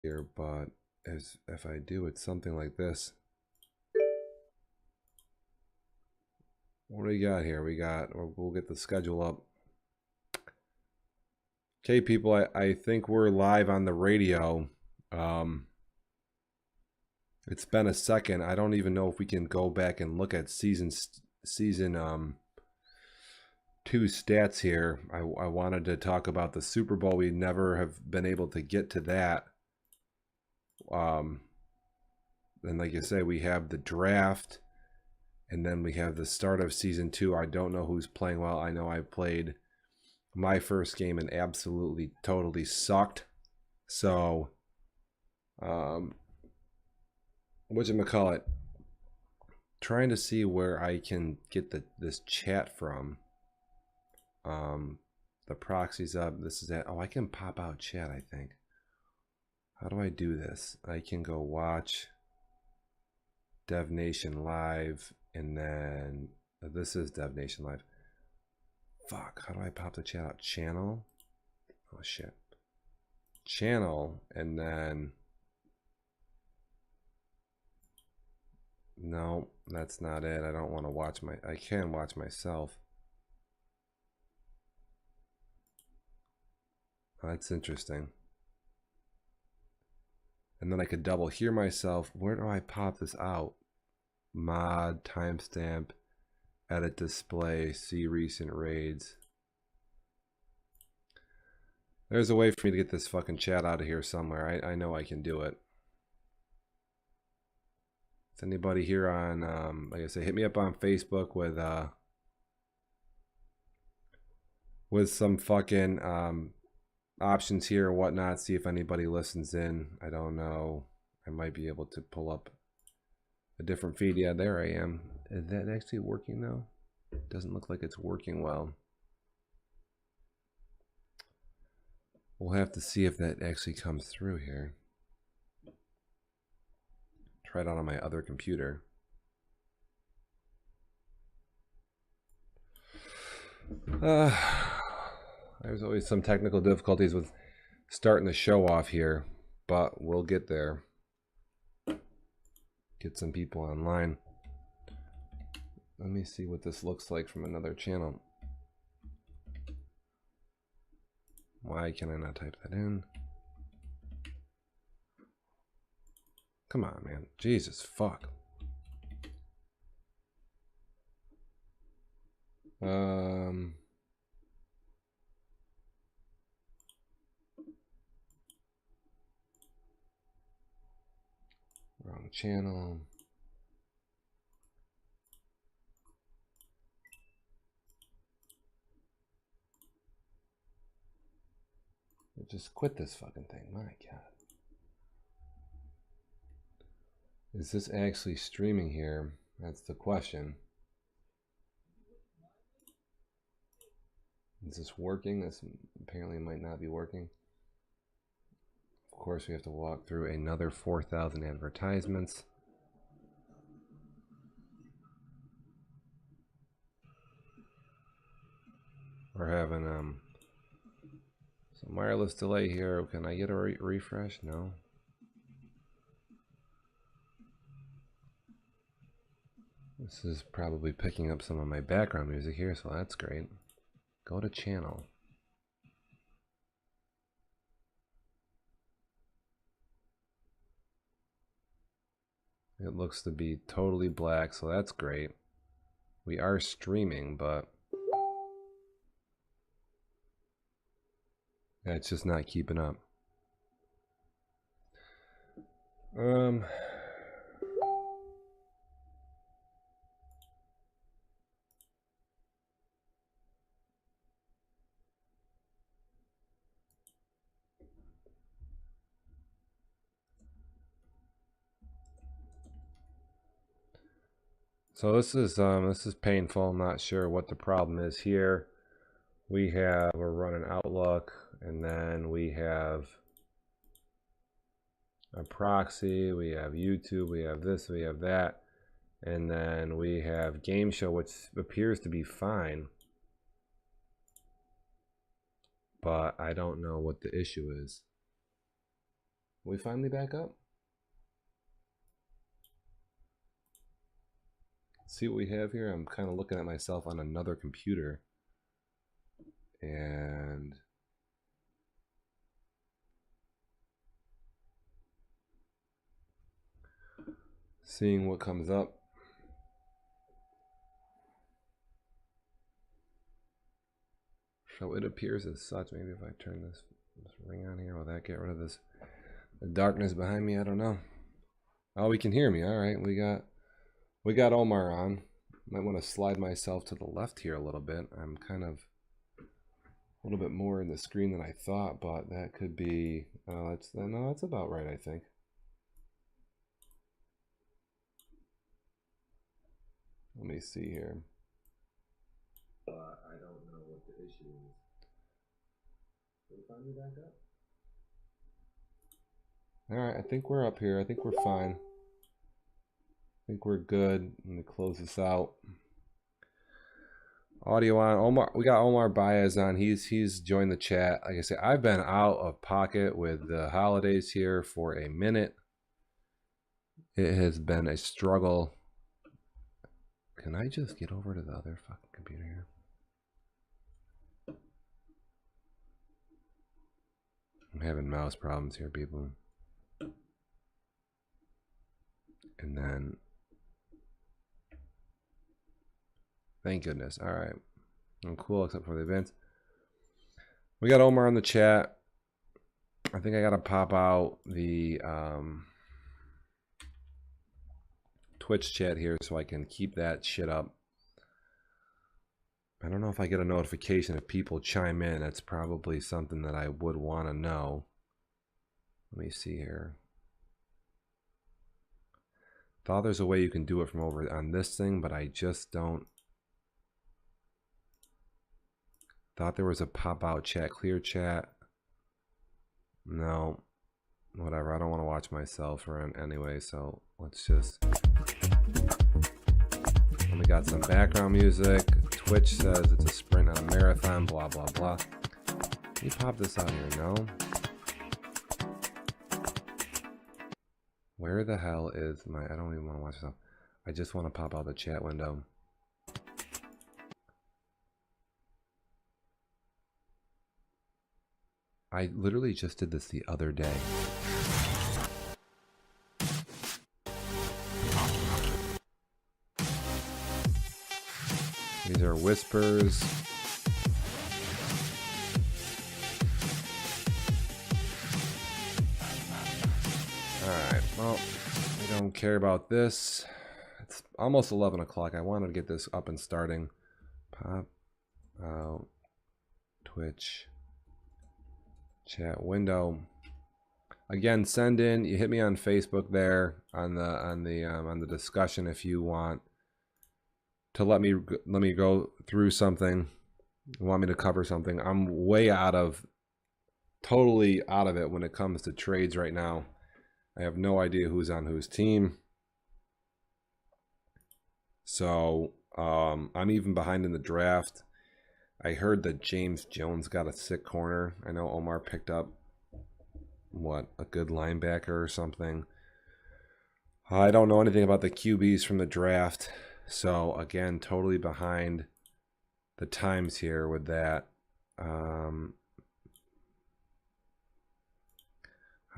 here, but if I do, it's something like this. What do we got here? We'll get the schedule up. Okay, people, I think we're live on the radio. It's been a second. I don't even know if we can go back and look at season 2 stats here. I wanted to talk about the Super Bowl. We never have been able to get to that. And like you say, we have the draft, and then we have the start of season 2. I don't know who's playing well. I know I played my first game and absolutely totally sucked. So, whatchamacallit, trying to see where I can get this chat from. The proxy's up. This is it. Oh, I can pop out chat, I think. How do I do this? I can go watch DevNation Live, and then this is DevNation Live. Fuck, how do I pop the chat out? Channel? Oh shit. Channel, and then no, that's not it. I don't want to watch I can watch myself. That's interesting. And then I could double hear myself. Where do I pop this out? Mod, timestamp, edit display, see recent raids. There's a way for me to get this fucking chat out of here somewhere. I know I can do it. Is anybody here on, like I say, hit me up on Facebook with some fucking options here or whatnot. See if anybody listens in. I don't know. I might be able to pull up a different feed. Yeah, there I am. Is that actually working though? It doesn't look like it's working well. We'll have to see if that actually comes through here. Try it out on my other computer. There's always some technical difficulties with starting the show off here, but we'll get there. Get some people online. Let me see what this looks like from another channel. Why can I not type that in? Come on, man. Jesus, fuck. Wrong channel. Just quit this fucking thing. My God. Is this actually streaming here? That's the question. Is this working? This apparently might not be working. Of course, we have to walk through another 4,000 advertisements. We're having some wireless delay here. Can I get a refresh? No. This is probably picking up some of my background music here, so that's great. Go to channel. It looks to be totally black, so that's great. We are streaming, but yeah, it's just not keeping up. So this is painful. I'm not sure what the problem is here. We're running Outlook, and then we have a proxy, we have YouTube, we have this, we have that, and then we have Game Show, which appears to be fine, but I don't know what the issue is. We finally back up. See what we have here. I'm kind of looking at myself on another computer and seeing what comes up. So it appears as such. Maybe if I turn this ring on here, will that get rid of this the darkness behind me? I don't know. Oh, we can hear me. All right, we got Omar on. Might want to slide myself to the left here a little bit. I'm kind of a little bit more in the screen than I thought, but that could be. No, that's about right, I think. Let me see here. I don't know what the issue is. Can we find me back up? All right, I think we're up here. I think we're fine. I think we're good. Let me close this out. Audio on. Omar, we got Omar Baez on. He's joined the chat. Like I said, I've been out of pocket with the holidays here for a minute. It has been a struggle. Can I just get over to the other fucking computer here? I'm having mouse problems here, people. And then, thank goodness. All right, I'm cool except for the events. We got Omar in the chat. I think I gotta pop out the Twitch chat here so I can keep that shit up. I don't know if I get a notification if people chime in. That's probably something that I would want to know. Let me see here. Thought there's a way you can do it from over on this thing, but I just don't. Thought there was a pop out chat, clear chat. No, whatever. I don't want to watch myself or anyway, so let's just. And we got some background music. Twitch says it's a sprint, not a marathon, blah, blah, blah. Can you pop this out here? No. Where the hell is my... I don't even want to watch this. I just want to pop out the chat window. I literally just did this the other day. These are whispers. Alright, well, I don't care about this. It's almost 11 o'clock. I wanted to get this up and starting. Pop out Twitch chat window. Again, send in. You hit me on Facebook there on the discussion if you want to let me go through something. You want me to cover something. I'm totally out of it when it comes to trades right now. I have no idea who's on whose team. So I'm even behind in the draft. I heard that James Jones got a sick corner. I know Omar picked up a good linebacker or something. I don't know anything about the QBs from the draft. So again, totally behind the times here with that. How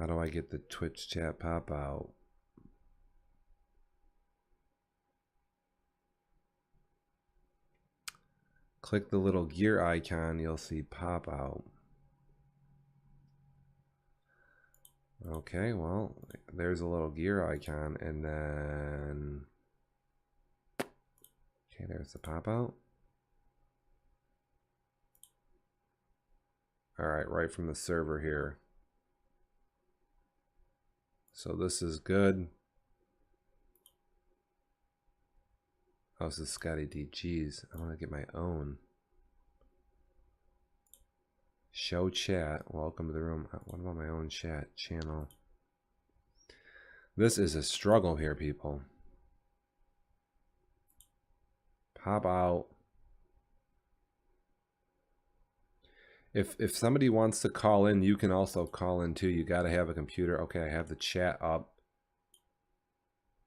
do I get the Twitch chat pop out? Click the little gear icon, you'll see pop out. Okay, well, there's a little gear icon, and then okay, there's the pop out. All right, right from the server here. So this is good. Oh, this is Scotty D. Geez, I want to get my own. Show chat. Welcome to the room. What about my own chat channel? This is a struggle here, people. Pop out. If somebody wants to call in, you can also call in too. You got to have a computer. Okay, I have the chat up,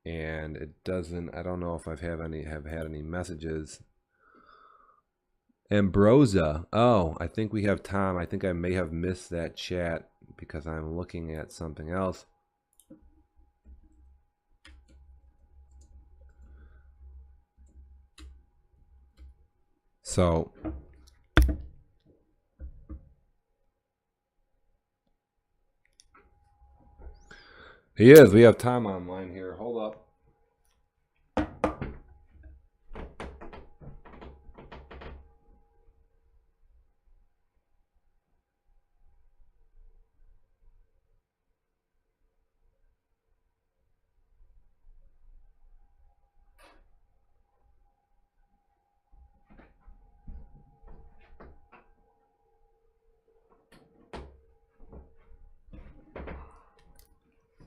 and it doesn't. I don't know if have had any messages. Ambrosia. Oh, I think we have Tom. I think I may have missed that chat because I'm looking at something else. So he is. We have Tom online here. Hold up.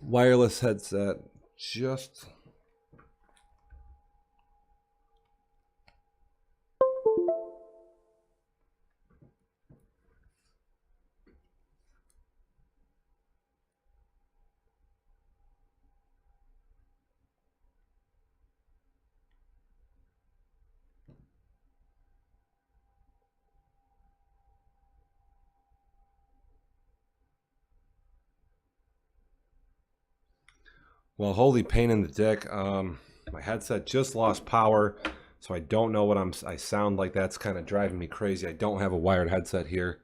Wireless headset. Just well, holy pain in the dick. My headset just lost power, so I don't know what I sound like. That's kind of driving me crazy. I don't have a wired headset here.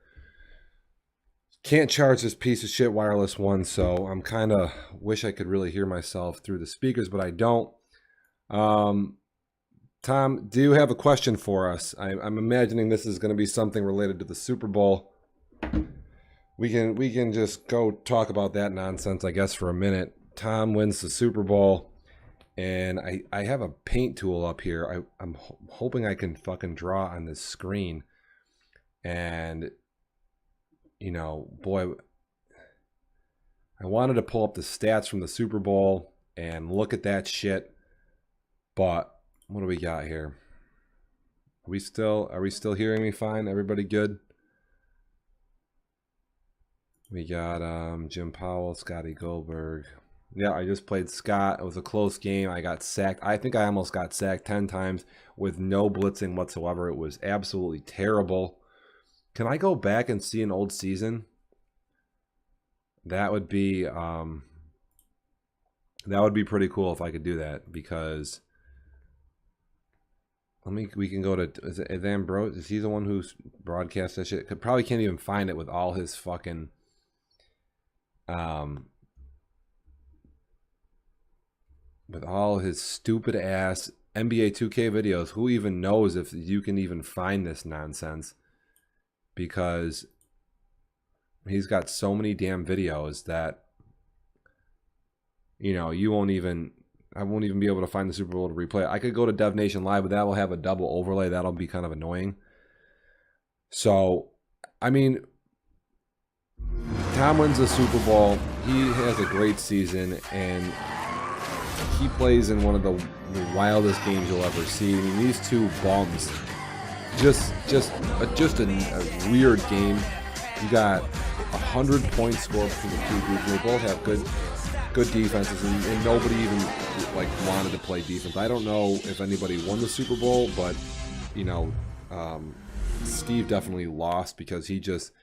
Can't charge this piece of shit wireless one, so I'm kind of wish I could really hear myself through the speakers, but I don't. Tom, do you have a question for us? I'm imagining this is going to be something related to the Super Bowl. We can just go talk about that nonsense, I guess, for a minute. Tom wins the Super Bowl, and I have a paint tool up here. I'm hoping I can fucking draw on this screen. And, you know, boy, I wanted to pull up the stats from the Super Bowl and look at that shit. But what do we got here? Are we still hearing me fine? Everybody good? We got Jim Powell, Scotty Goldberg. Yeah, I just played Scott. It was a close game. I got sacked. I think I almost got sacked 10 times with no blitzing whatsoever. It was absolutely terrible. Can I go back and see an old season? That would be pretty cool if I could do that, because we can go to, is Ambrose? Is he the one who's broadcast that shit? Probably can't even find it with all his fucking with all his stupid ass NBA 2K videos. Who even knows if you can even find this nonsense? Because he's got so many damn videos that, you know, I won't even be able to find the Super Bowl to replay it. I could go to Dev Nation Live, but that will have a double overlay. That'll be kind of annoying. So, I mean, Tom wins the Super Bowl. He has a great season, and he plays in one of the wildest games you'll ever see. I mean, these two bums, just a weird game. You got 100 points scored from the two groups. They both have good defenses, and nobody even like wanted to play defense. I don't know if anybody won the Super Bowl, but you know, Steve definitely lost because he just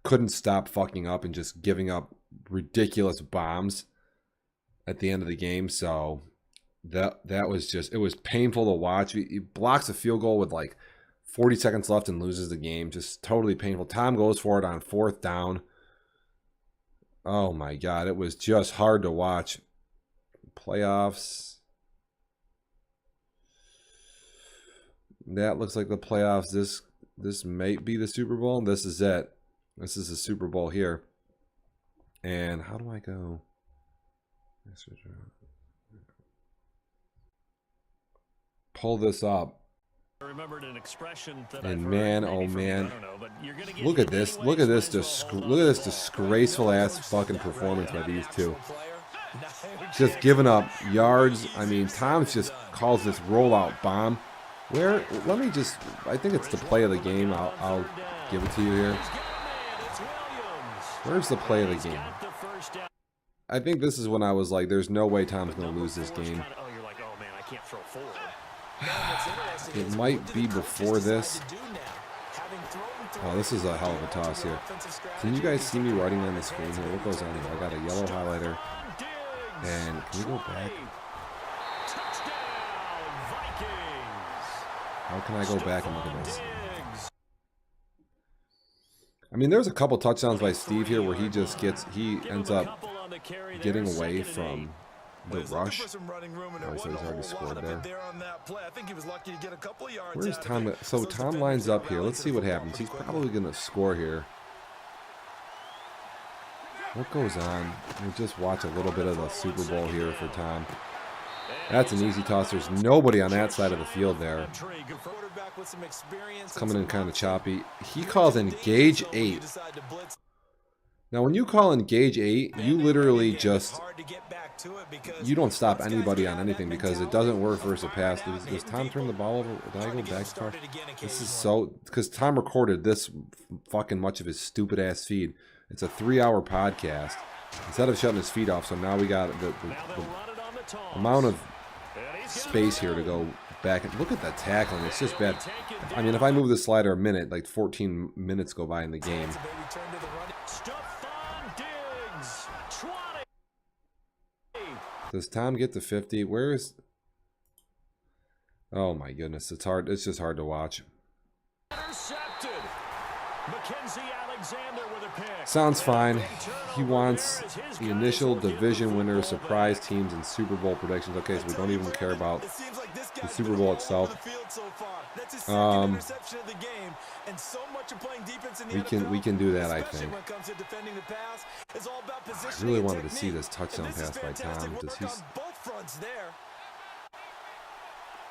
couldn't stop fucking up and just giving up ridiculous bombs at the end of the game. So that was just, it was painful to watch. He blocks a field goal with like 40 seconds left and loses the game. Just totally painful. Tom goes for it on 4th down. Oh my God, it was just hard to watch. Playoffs. That looks like the playoffs. This might be the Super Bowl. This is it. This is the Super Bowl here. And how do I go? Pull this up. And man, oh man, look at this! Look at this! Look at this disgraceful ass fucking performance by these two. Just giving up yards. I mean, Tom just calls this rollout bomb. I think it's the play of the game. I'll give it to you here. Where's the play of the game? I think this is when I was like, there's no way Tom's going to lose this game. It might be before this. Oh, this is a hell of a toss here. Can you guys see me writing on the screen here? What goes on here? I got a yellow highlighter. And can we go back? How can I go back and look at this? I mean, there's a couple touchdowns by Steve here where he just gets, he ends up getting away from the rush. Oh, so he's already scored there. Where's Tom? So Tom lines up here. Let's see what happens. He's probably going to score here. What goes on? We'll just watch a little bit of the Super Bowl here for Tom. That's an easy toss. There's nobody on that side of the field there. It's coming in kind of choppy. He calls engage 8. Now, when you call engage 8, you literally just, you don't stop anybody on anything because it doesn't work versus a pass. Does Tom turn the ball over? Did I go back far? This is so, because Tom recorded this fucking much of his stupid ass feed. It's a 3-hour podcast. Instead of shutting his feed off, so now we got the amount of space here to go back. And look at that tackling. It's just bad. I mean, if I move the slider a minute, like 14 minutes go by in the game. Does Tom get to 50? Where is... Oh my goodness, it's hard. It's just hard to watch. Sounds fine. He wants the initial division winner, surprise teams, and Super Bowl predictions. Okay, so we don't even care about the Super Bowl itself. We can do that, I think. I really wanted to see this touchdown pass by Tom. Does he?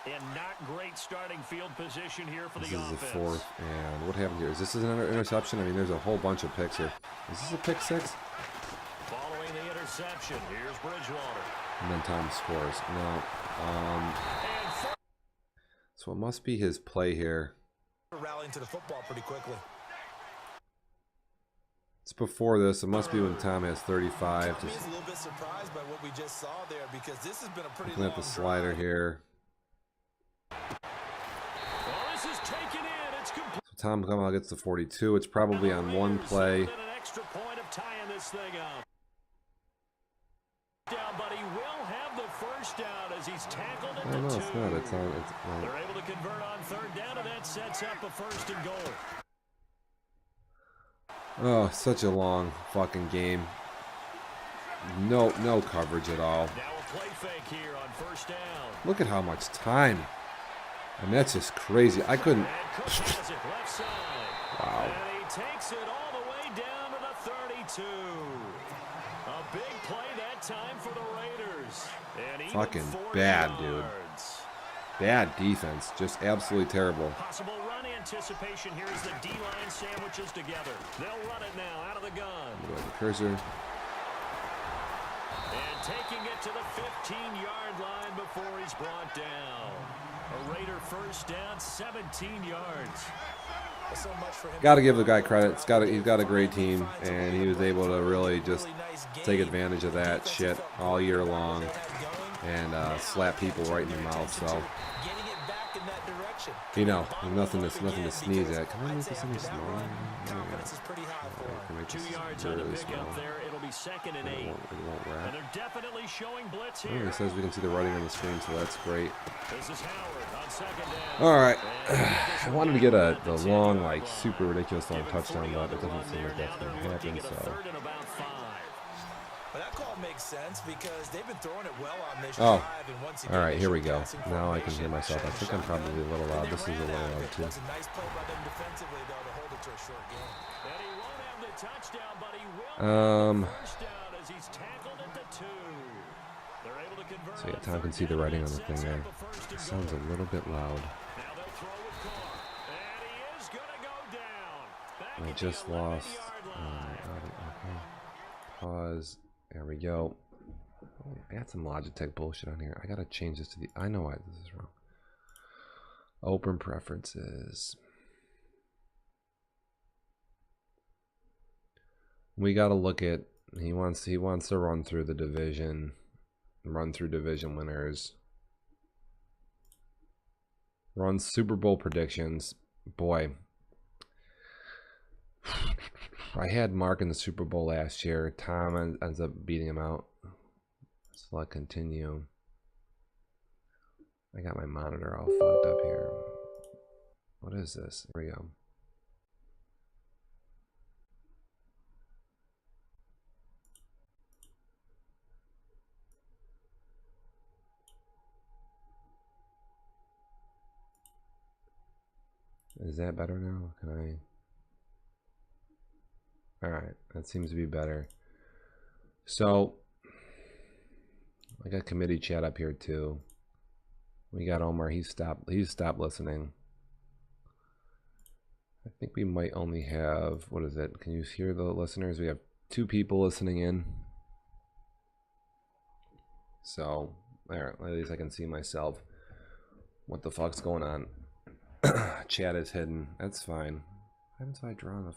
And not great starting field position here for the offense. This is the 4th, and what happened here? Is this an interception? I mean, there's a whole bunch of picks here. Is this a pick 6? Following the interception, here's Bridgewater. And then Tom scores. No. So it must be his play here. Rallying to the football pretty quickly. It's before this. It must be when Tom has 35. Tommy is a little bit surprised by what we just saw there because this has been a pretty looking at the slider drive here. So Tom Kamal gets the 42. It's probably on one play. Oh no, it's not. It's on. They're able to convert on 3rd down, and that sets up a 1st and goal. Oh, such a long fucking game. No coverage at all. Now a play fake here on 1st down. Look at how much time. I mean, that's just crazy. I couldn't. Wow. And he takes it all the way down to the 32. A big play that time for the Raiders. And fucking bad, dude. Bad defense. Just absolutely terrible. Possible run anticipation here as the D-line sandwiches together. They'll run it now out of the gun. Look at the cursor. And taking it to the 15-yard line before he's brought down. A Raider 1st down, 17 yards. Got to give the guy credit. He's got a great team, and he was able to really just take advantage of that shit all year long and slap people right in the mouth. So, you know, nothing to sneeze at. Can I make this any smaller? Yeah. 2 yards on a pick up there. It'll be 2nd and 8. It won't wrap. And they're definitely showing blitz here. It says we can see the writing on the screen, so that's great. This is Howard on 2nd down. All right. I wanted to get the long, like, super ridiculous long touchdown, but it doesn't seem like that's going to happen, so. But that call makes sense because they've been throwing it well on this Oh, drive, and once again, all right, here we go. Now I can hear myself. I think I'm probably a little loud. This is a little loud, too. That's a nice play by them defensively, though, to hold it to a short game. And he won't have the touchdown, but he will have the 1st down as he's tackled at the 2. They're able to convert. So yeah, Tom can see the writing on the thing there. It sounds a little bit loud. Now they'll throw with Carr. And he is going to go down. I just lost. Okay. Pause. There we go. Oh, I got some Logitech bullshit on here. I gotta change this to the. I know why this is wrong. Open preferences. We got to look at. He wants to run through the division, run through division winners, run Super Bowl predictions. Boy, I had Mark in the Super Bowl last year. Tom ends up beating him out. Select continue. I got my monitor all fucked up here. What is this? Here we go. Is that better now? Can I? Alright, that seems to be better. So, I got committee chat up here too. We got Omar, he's stopped listening. I think we might only have, what is it? Can you hear the listeners? We have 2 people listening in. So, there, at least I can see myself. What the fuck's going on? Chat is hidden. That's fine. Haven't I drawn a...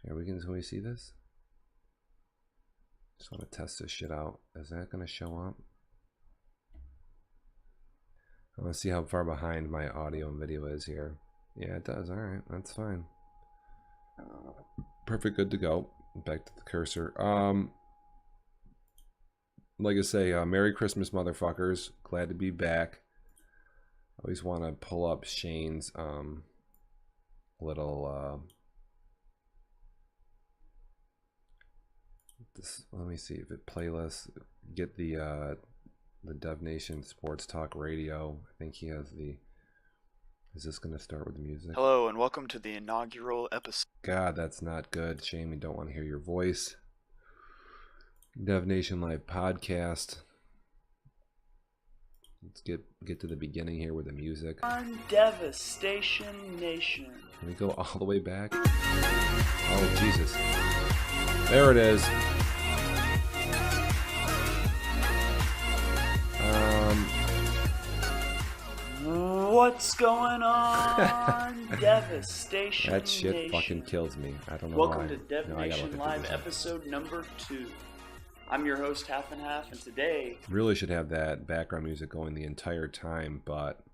Here, can we see this? Just want to test this shit out. Is that going to show up? I want to see how far behind my audio and video is here. Yeah, it does. Alright, that's fine. Perfect, good to go. Back to the cursor. Like I say, Merry Christmas, motherfuckers. Glad to be back. I always want to pull up Shane's little this, let me see if it playlist, get the Dev Nation Sports Talk Radio. I think he has the, is this going to start with the music? Hello and welcome to the inaugural episode. God, that's not good. Shane, we don't want to hear your voice. Dev Nation Live Podcast. Let's get to the beginning here with the music. On Devastation Nation. Can we go all the way back? Oh, Jesus. There it is. What's going on? Devastation That shit Nation. fucking kills me. I don't know Welcome why. to Dev Nation Live episode number 2. I'm your host, Half and Half, and today... Really should have that background music going the entire time, but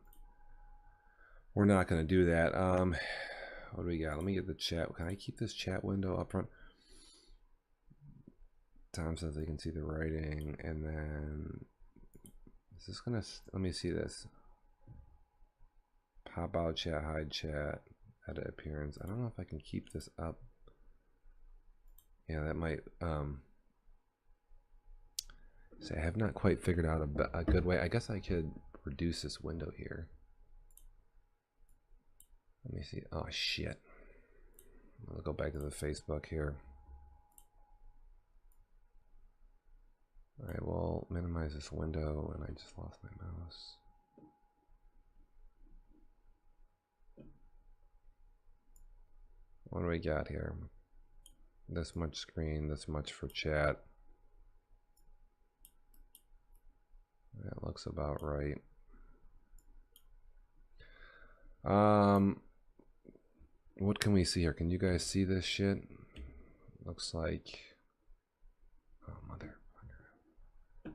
we're not going to do that. What do we got? Let me get the chat. Can I keep this chat window up front? Tom says they can see the writing, and then... Is this going to... Let me see this. Pop out chat, hide chat, edit appearance. I don't know if I can keep this up. Yeah, that might... See, I have not quite figured out a good way. I guess I could reduce this window here. Let me see. Oh, shit. I'll go back to the Facebook here. Alright, well, minimize this window, and I just lost my mouse. What do we got here? This much screen, this much for chat. That looks about right. What can we see here? Can you guys see this shit? Looks like... Oh, motherfucker.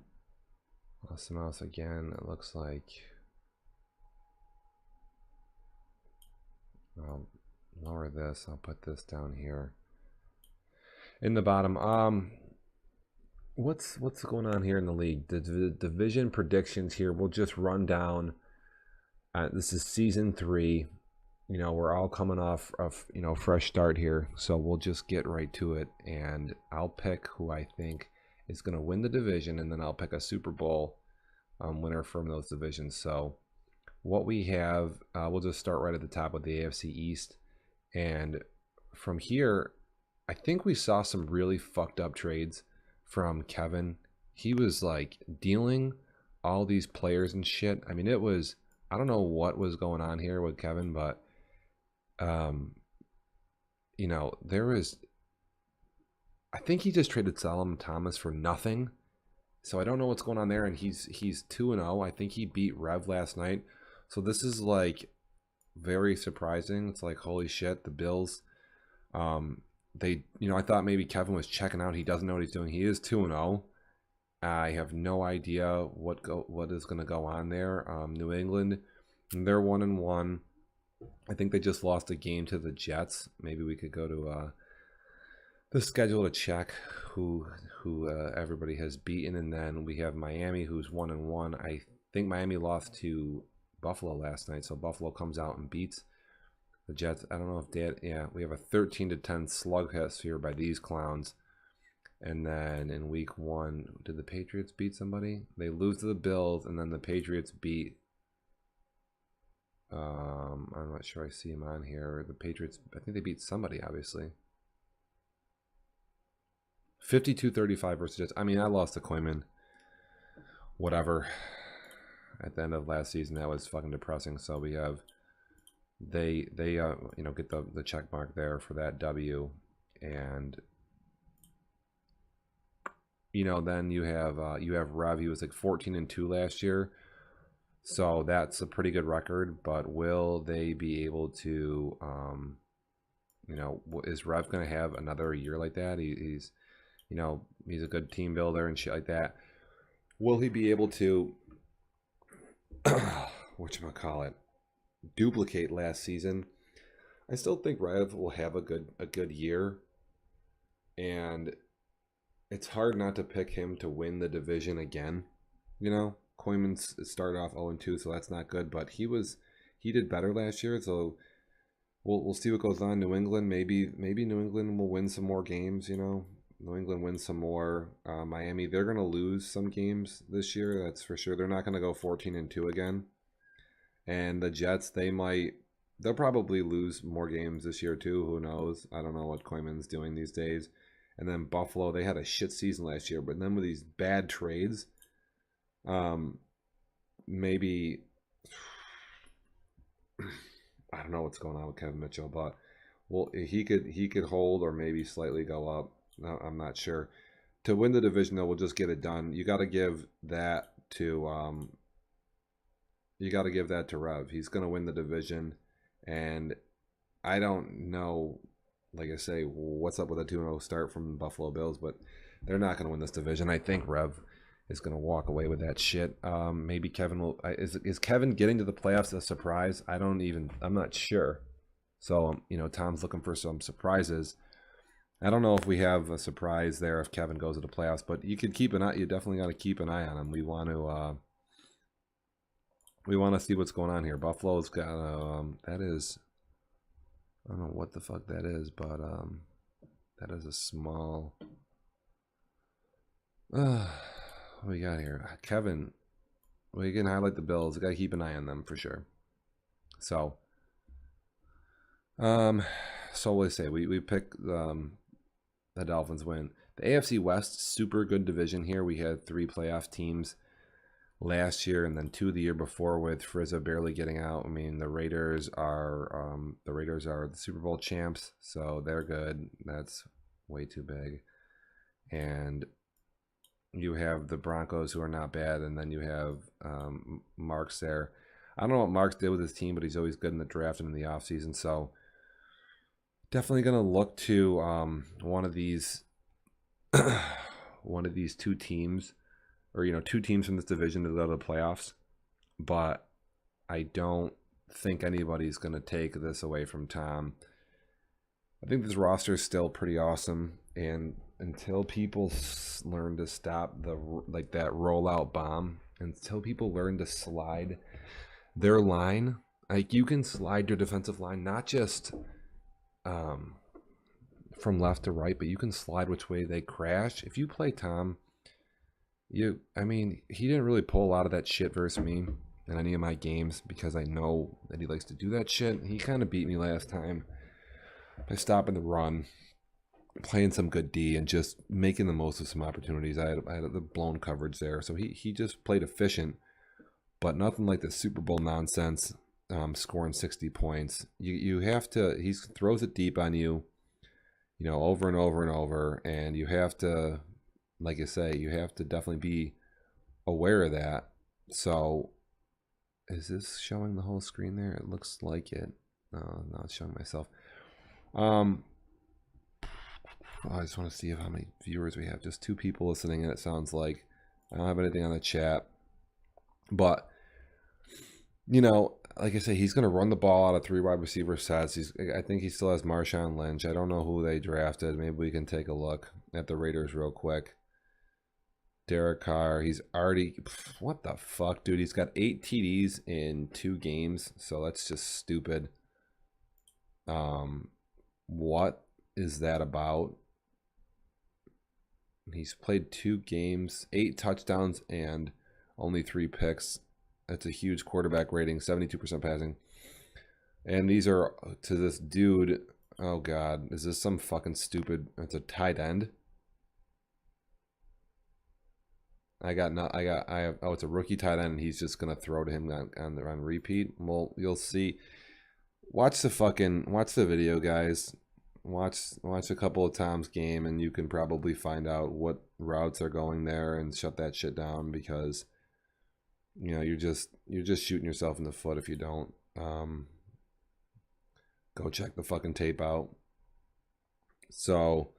Lost the mouse again. It looks like... I'll lower this. I'll put this down here. In the bottom. What's going on here in the league? The division predictions here. We'll just run down. This is season 3. You know, we're all coming off of, you know, fresh start here. So we'll just get right to it. And I'll pick who I think is going to win the division. And then I'll pick a Super Bowl winner from those divisions. So what we have, we'll just start right at the top with the AFC East. And from here, I think we saw some really fucked up trades from Kevin. He was like dealing all these players and shit. I mean, it was, I don't know what was going on here with Kevin, but you know, there was, I think he just traded Solomon Thomas for nothing. So I don't know what's going on there. And he's 2-0. I think he beat Rev last night. So this is like very surprising. It's like, holy shit, the Bills I thought maybe Kevin was checking out. He doesn't know what he's doing. He is 2-0. I have no idea what is going to go on there. New England, they're 1-1. I think they just lost a game to the Jets. Maybe we could go to the schedule to check who everybody has beaten, and then we have Miami, who's 1-1. I think Miami lost to Buffalo last night, so Buffalo comes out and beats the Jets. I don't know if we have a 13-10 slugfest here by these clowns. And then in week 1, did the Patriots beat somebody? They lose to the Bills, and then the Patriots beat. I'm not sure I see him on here. The Patriots, I think they beat somebody, obviously. 52-35 versus Jets. I mean, I lost to Koyman. Whatever. At the end of last season, that was fucking depressing. So we have they get the check mark there for that W, and then you have Rev. He was like 14-2 last year, so that's a pretty good record. But will they be able to? Is Rev going to have another year like that? He's a good team builder and shit like that. Will he be able to? Whatchamacallit, duplicate last season? I still think Rev will have a good year, and it's hard not to pick him to win the division again. Koyman started off 0-2, so that's not good, but he did better last year, so we'll see what goes on. New England, maybe New England will win some more games. New England wins some more. Miami, they're going to lose some games this year, that's for sure. They're not going to go 14-2 again. And the Jets, they'll probably lose more games this year too. Who knows? I don't know what Koyman's doing these days. And then Buffalo, they had a shit season last year, but then with these bad trades, maybe I don't know what's going on with Kevin Mitchell, but he could hold or maybe slightly go up. I'm not sure. To win the division, though, we'll just get it done. You got to give that to Rev. He's going to win the division, and I don't know, like I say, what's up with a 2-0 start from Buffalo Bills, but they're not going to win this division. I think Rev is going to walk away with that shit. Maybe Kevin will. Is Kevin getting to the playoffs a surprise? I'm not sure. So Tom's looking for some surprises. I don't know if we have a surprise there if Kevin goes to the playoffs, but you could keep an eye. You definitely got to keep an eye on him. We want to see what's going on here. Buffalo's got that is, I don't know what the fuck that is, but that is a small. What we got here? Kevin. We can highlight the Bills. We got to keep an eye on them for sure. So, so what do I say? We pick the Dolphins win. The AFC West, super good division here. We had 3 playoff teams last year and then 2 the year before, with Frizza barely getting out. I mean, the Raiders are the Super Bowl champs, so they're good. That's way too big. And you have the Broncos, who are not bad, and then you have Marks there. I don't know what Marks did with his team, but he's always good in the draft and in the offseason, so definitely going to look to one of these 2 teams, or 2 teams from this division to go to the playoffs. But I don't think anybody's going to take this away from Tom. I think this roster is still pretty awesome, and until people learn to stop that rollout bomb, until people learn to slide their line, like you can slide your defensive line, not just from left to right, but you can slide which way they crash. If you play Tom, he didn't really pull a lot of that shit versus me in any of my games, because I know that he likes to do that shit. He kind of beat me last time by stopping the run, playing some good D, and just making the most of some opportunities. I had the blown coverage there, so he just played efficient, but nothing like the Super Bowl nonsense. Scoring 60 points. You have to. He throws it deep on you, over and over and over, and you have to, like I say, you have to definitely be aware of that. So, is this showing the whole screen there? It looks like it. No, it's showing myself. I just want to see how many viewers we have. Just 2 people listening, and it sounds like I don't have anything on the chat. But, you know, like I say, he's going to run the ball out of 3 wide receiver sets. I think he still has Marshawn Lynch. I don't know who they drafted. Maybe we can take a look at the Raiders real quick. Derek Carr, he's already, what the fuck, dude? He's got 8 TDs in 2 games, so that's just stupid. What is that about? He's played 2 games, 8 touchdowns, and only 3 picks. That's a huge quarterback rating, 72% passing. And these are to this dude. Oh God, is this some fucking stupid? It's a tight end. Oh, it's a rookie tight end, and he's just gonna throw to him on repeat. Well, you'll see. Watch the video, guys. Watch a couple of times game, and you can probably find out what routes are going there and shut that shit down, because you know you're just shooting yourself in the foot if you don't. Go check the fucking tape out. So,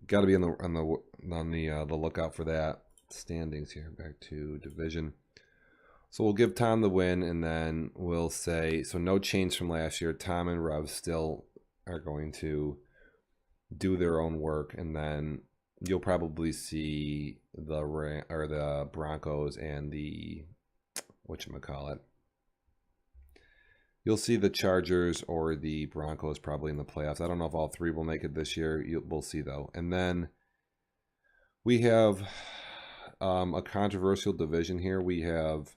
got to be on the lookout for that. Standings here, back to division. So we'll give Tom the win, and then we'll say, so no change from last year. Tom and Rev still are going to do their own work, and then you'll probably see the Broncos and the whatchamacallit. You'll see the Chargers or the Broncos probably in the playoffs. I don't know if all 3 will make it this year. We'll see though. And then we have a controversial division here. We have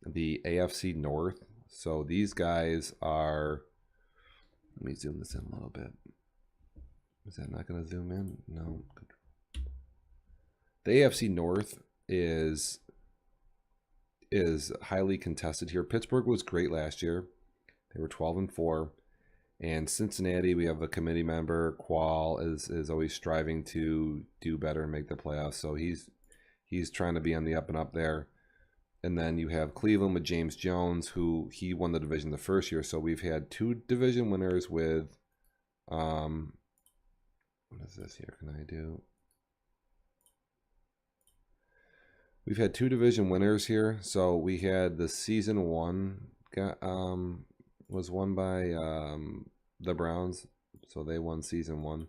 the AFC North. So these guys are, let me zoom this in a little bit. Is that not going to zoom in? No. The AFC North is highly contested here. Pittsburgh was great last year. They were 12-4. And Cincinnati, we have a committee member, Qual, is always striving to do better and make the playoffs. So he's trying to be on the up and up there. And then you have Cleveland with James Jones, who he won the division the first year. So we've had 2 division winners with, what is this here? Can I do? We've had 2 division winners here. So we had the season 1 was won by the Browns. So they won season 1.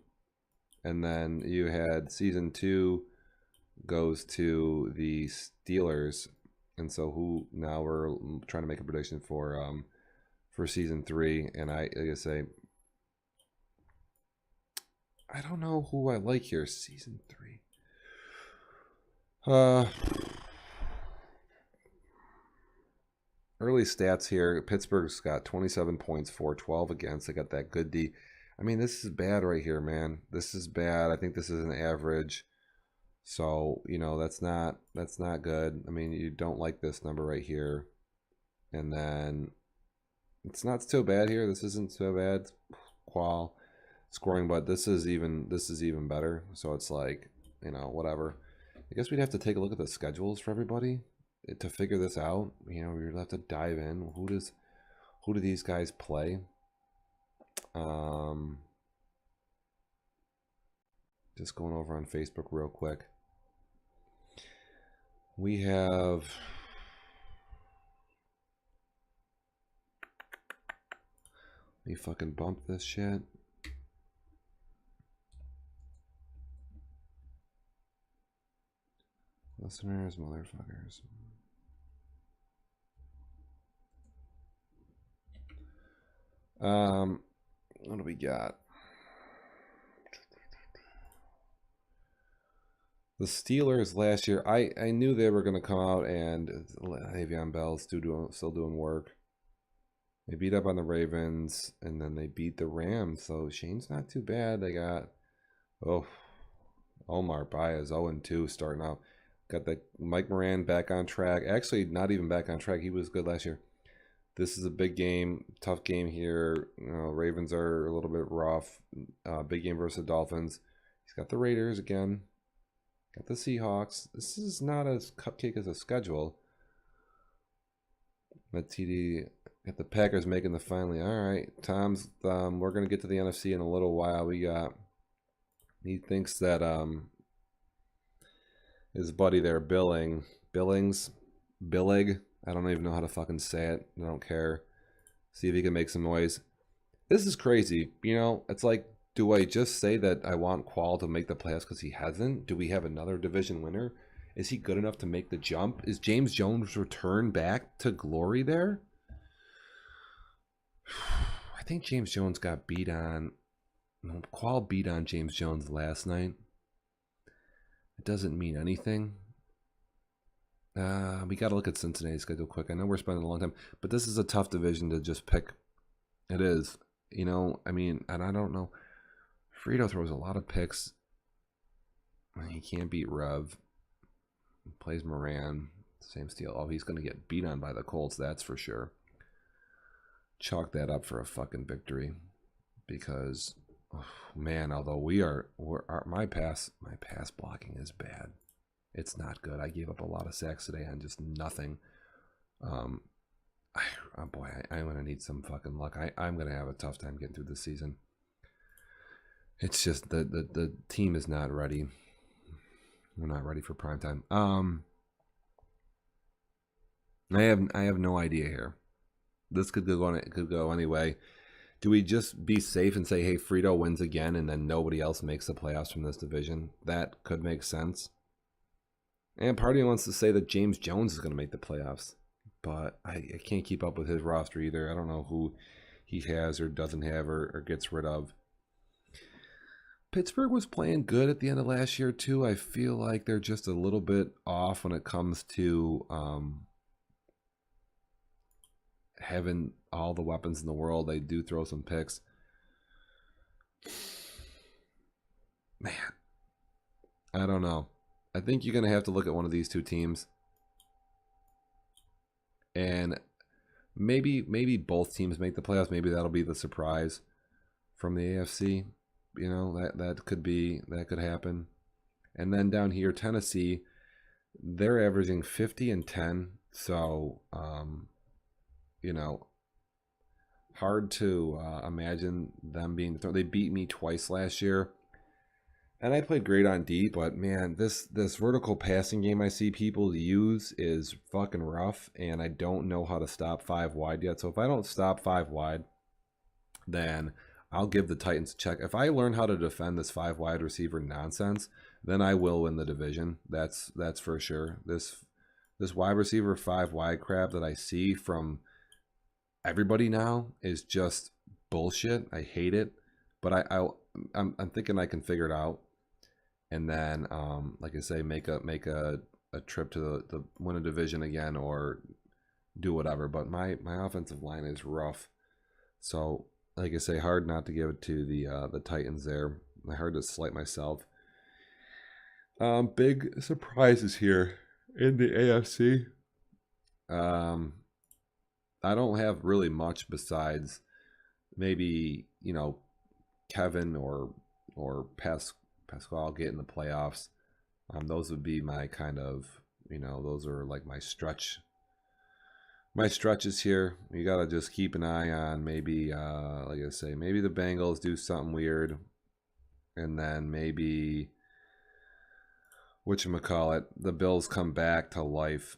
And then you had season 2 goes to the Steelers. And so now we're trying to make a prediction for season 3. And like I say, I don't know who I like here. Season 3. Early stats here. Pittsburgh's got 27 points for 12 against. They got that good D. I mean, this is bad right here, man. This is bad. I think this is an average. So, you know, that's not good. I mean, you don't like this number right here. And then it's not so bad here. This isn't so bad. Qual scoring, but this is even better. So it's like, you know, whatever. I guess we'd have to take a look at the schedules for everybody to figure this out. You know, we'd have to dive in. Who do these guys play? Just going over on Facebook real quick. We have let me fucking bump this shit. Listeners, motherfuckers. What do we got? The Steelers last year, I knew they were going to come out, and Le'Veon Bell's still doing work. They beat up on the Ravens, and then they beat the Rams. So Shane's not too bad. They got Omar Baez 0-2 starting out. Got the Mike Moran back on track. Actually, not even back on track. He was good last year. This is a big game, tough game here. You know, Ravens are a little bit rough. Big game versus the Dolphins. He's got the Raiders again. Got the Seahawks. This is not as cupcake as a schedule. But TD got the Packers making the finally. All right, Tom's. We're gonna get to the NFC in a little while. We got He thinks that his buddy there, Billig, I don't even know how to fucking say it. I don't care. See if he can make some noise. This is crazy. You know, it's like, do I just say that I want Qual to make the playoffs because he hasn't? Do we have another division winner? Is he good enough to make the jump? Is James Jones return back to glory there? I think James Jones got beat on. No, Qual beat on James Jones last night. It doesn't mean anything. We got to look at Cincinnati's schedule quick. I know we're spending a long time, but this is a tough division to just pick. It is. You know, I mean, and I don't know. Frito throws a lot of picks. He can't beat Rev. He plays Moran. Same steal. Oh, he's going to get beat on by the Colts, that's for sure. Chalk that up for a fucking victory. Because, oh, man, although my pass blocking is bad. It's not good. I gave up a lot of sacks today on just nothing. I'm going to need some fucking luck. I'm going to have a tough time getting through this season. It's just the team is not ready. We're not ready for prime time. I have no idea here. This could go anyway. Do we just be safe and say, hey, Frito wins again, and then nobody else makes the playoffs from this division? That could make sense. And part of me wants to say that James Jones is going to make the playoffs, but I can't keep up with his roster either. I don't know who he has or doesn't have or gets rid of. Pittsburgh was playing good at the end of last year too. I feel like they're just a little bit off when it comes to having all the weapons in the world. They do throw some picks. Man, I don't know. I think you're going to have to look at one of these two teams. And maybe both teams make the playoffs. Maybe that'll be the surprise from the AFC. You know, that could happen. And then down here, Tennessee, they're averaging 50-10. So, you know, hard to imagine them being. They beat me twice last year. And I played great on D, but man, this vertical passing game I see people use is fucking rough, and I don't know how to stop 5 wide yet. So if I don't stop 5 wide, then I'll give the Titans a check. If I learn how to defend this 5 wide receiver nonsense, then I will win the division. That's for sure. This wide receiver 5 wide crap that I see from everybody now is just bullshit. I hate it, but I'm thinking I can figure it out. And then, like I say, make a trip to the win a division again or do whatever. But my offensive line is rough, so like I say, hard not to give it to the Titans there. Hard to slight myself. Big surprises here in the AFC. I don't have really much besides maybe Kevin or Pascal get in the playoffs. Those would be my kind of, those are like my stretches here. You got to just keep an eye on maybe, like I say, maybe the Bengals do something weird. And then maybe, whatchamacallit, the Bills come back to life.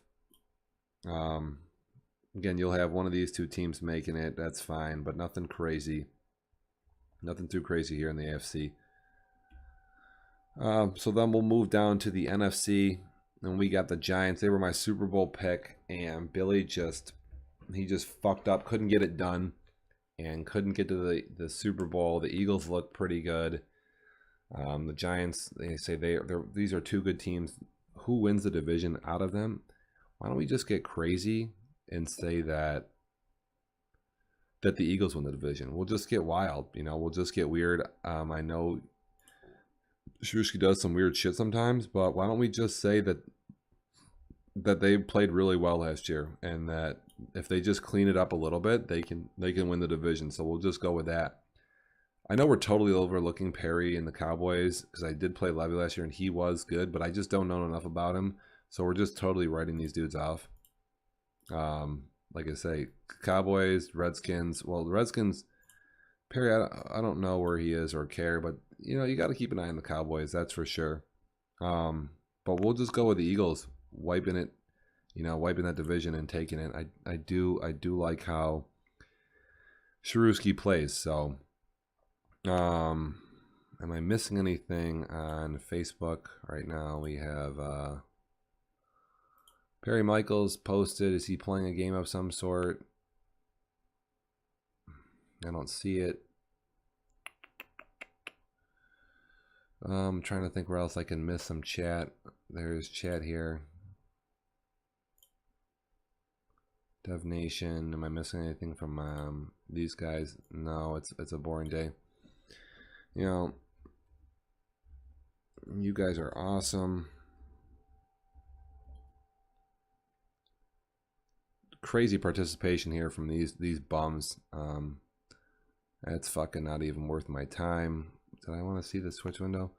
Again, you'll have one of these two teams making it. That's fine, but nothing crazy. Nothing too crazy here in the AFC. So then we'll move down to the NFC, and we got the Giants. They were my Super Bowl pick, and Billy just fucked up, couldn't get it done, and couldn't get to the Super Bowl. The Eagles look pretty good. The Giants, they say these are two good teams. Who wins the division out of them? Why don't we just get crazy and say that the Eagles win the division? We'll just get wild, we'll just get weird. I know Shushki does some weird shit sometimes, but why don't we just say that they played really well last year, and that if they just clean it up a little bit, they can win the division. So we'll just go with that. I know we're totally overlooking Perry and the Cowboys because I did play Levy last year and he was good, but I just don't know enough about him. So we're just totally writing these dudes off. Like I say, Cowboys, Redskins. Well, the Redskins, Perry, I don't know where he is or care, but you know, you got to keep an eye on the Cowboys, that's for sure. But we'll just go with the Eagles wiping it, you know, wiping that division and taking it. I do like how Shrewsky plays. So, am I missing anything on Facebook right now? We have Perry Michaels posted. Is he playing a game of some sort? I don't see it. I'm trying to think where else I can miss some chat. There's chat here. Dev Nation. Am I missing anything from these guys? No, it's a boring day. You know, you guys are awesome. Crazy participation here from these bums. That's fucking not even worth my time. Did I want to see the Twitch window?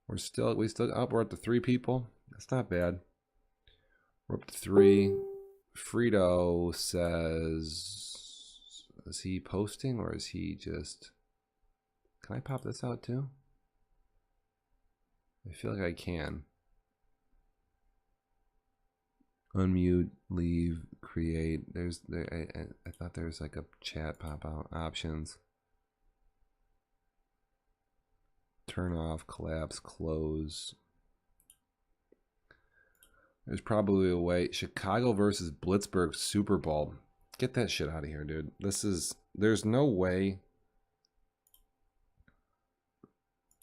We still up. We're up to 3 people. That's not bad. We're up to 3. Frito says, is he posting or is he just? Can I pop this out too? I feel like I can. Unmute, leave, create. I thought there was like a chat pop out options. Turn off, collapse, close. There's probably a way. Chicago versus Blitzburg Super Bowl. Get that shit out of here, dude. There's no way.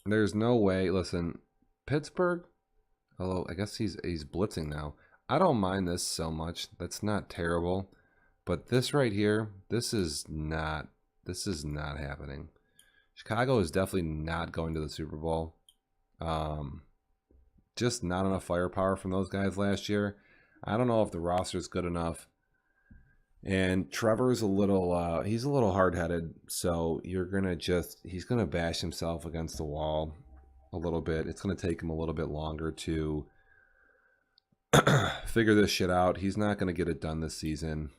There's no way. Listen, Pittsburgh, although I guess he's blitzing now. I don't mind this so much. That's not terrible. But this right here, this is not happening. Chicago is definitely not going to the Super Bowl. Just not enough firepower from those guys last year. I don't know if the roster is good enough. And Trevor's a little, he's a little hard-headed. So he's gonna bash himself against the wall a little bit. It's gonna take him a little bit longer to figure this shit out. He's not gonna get it done this season.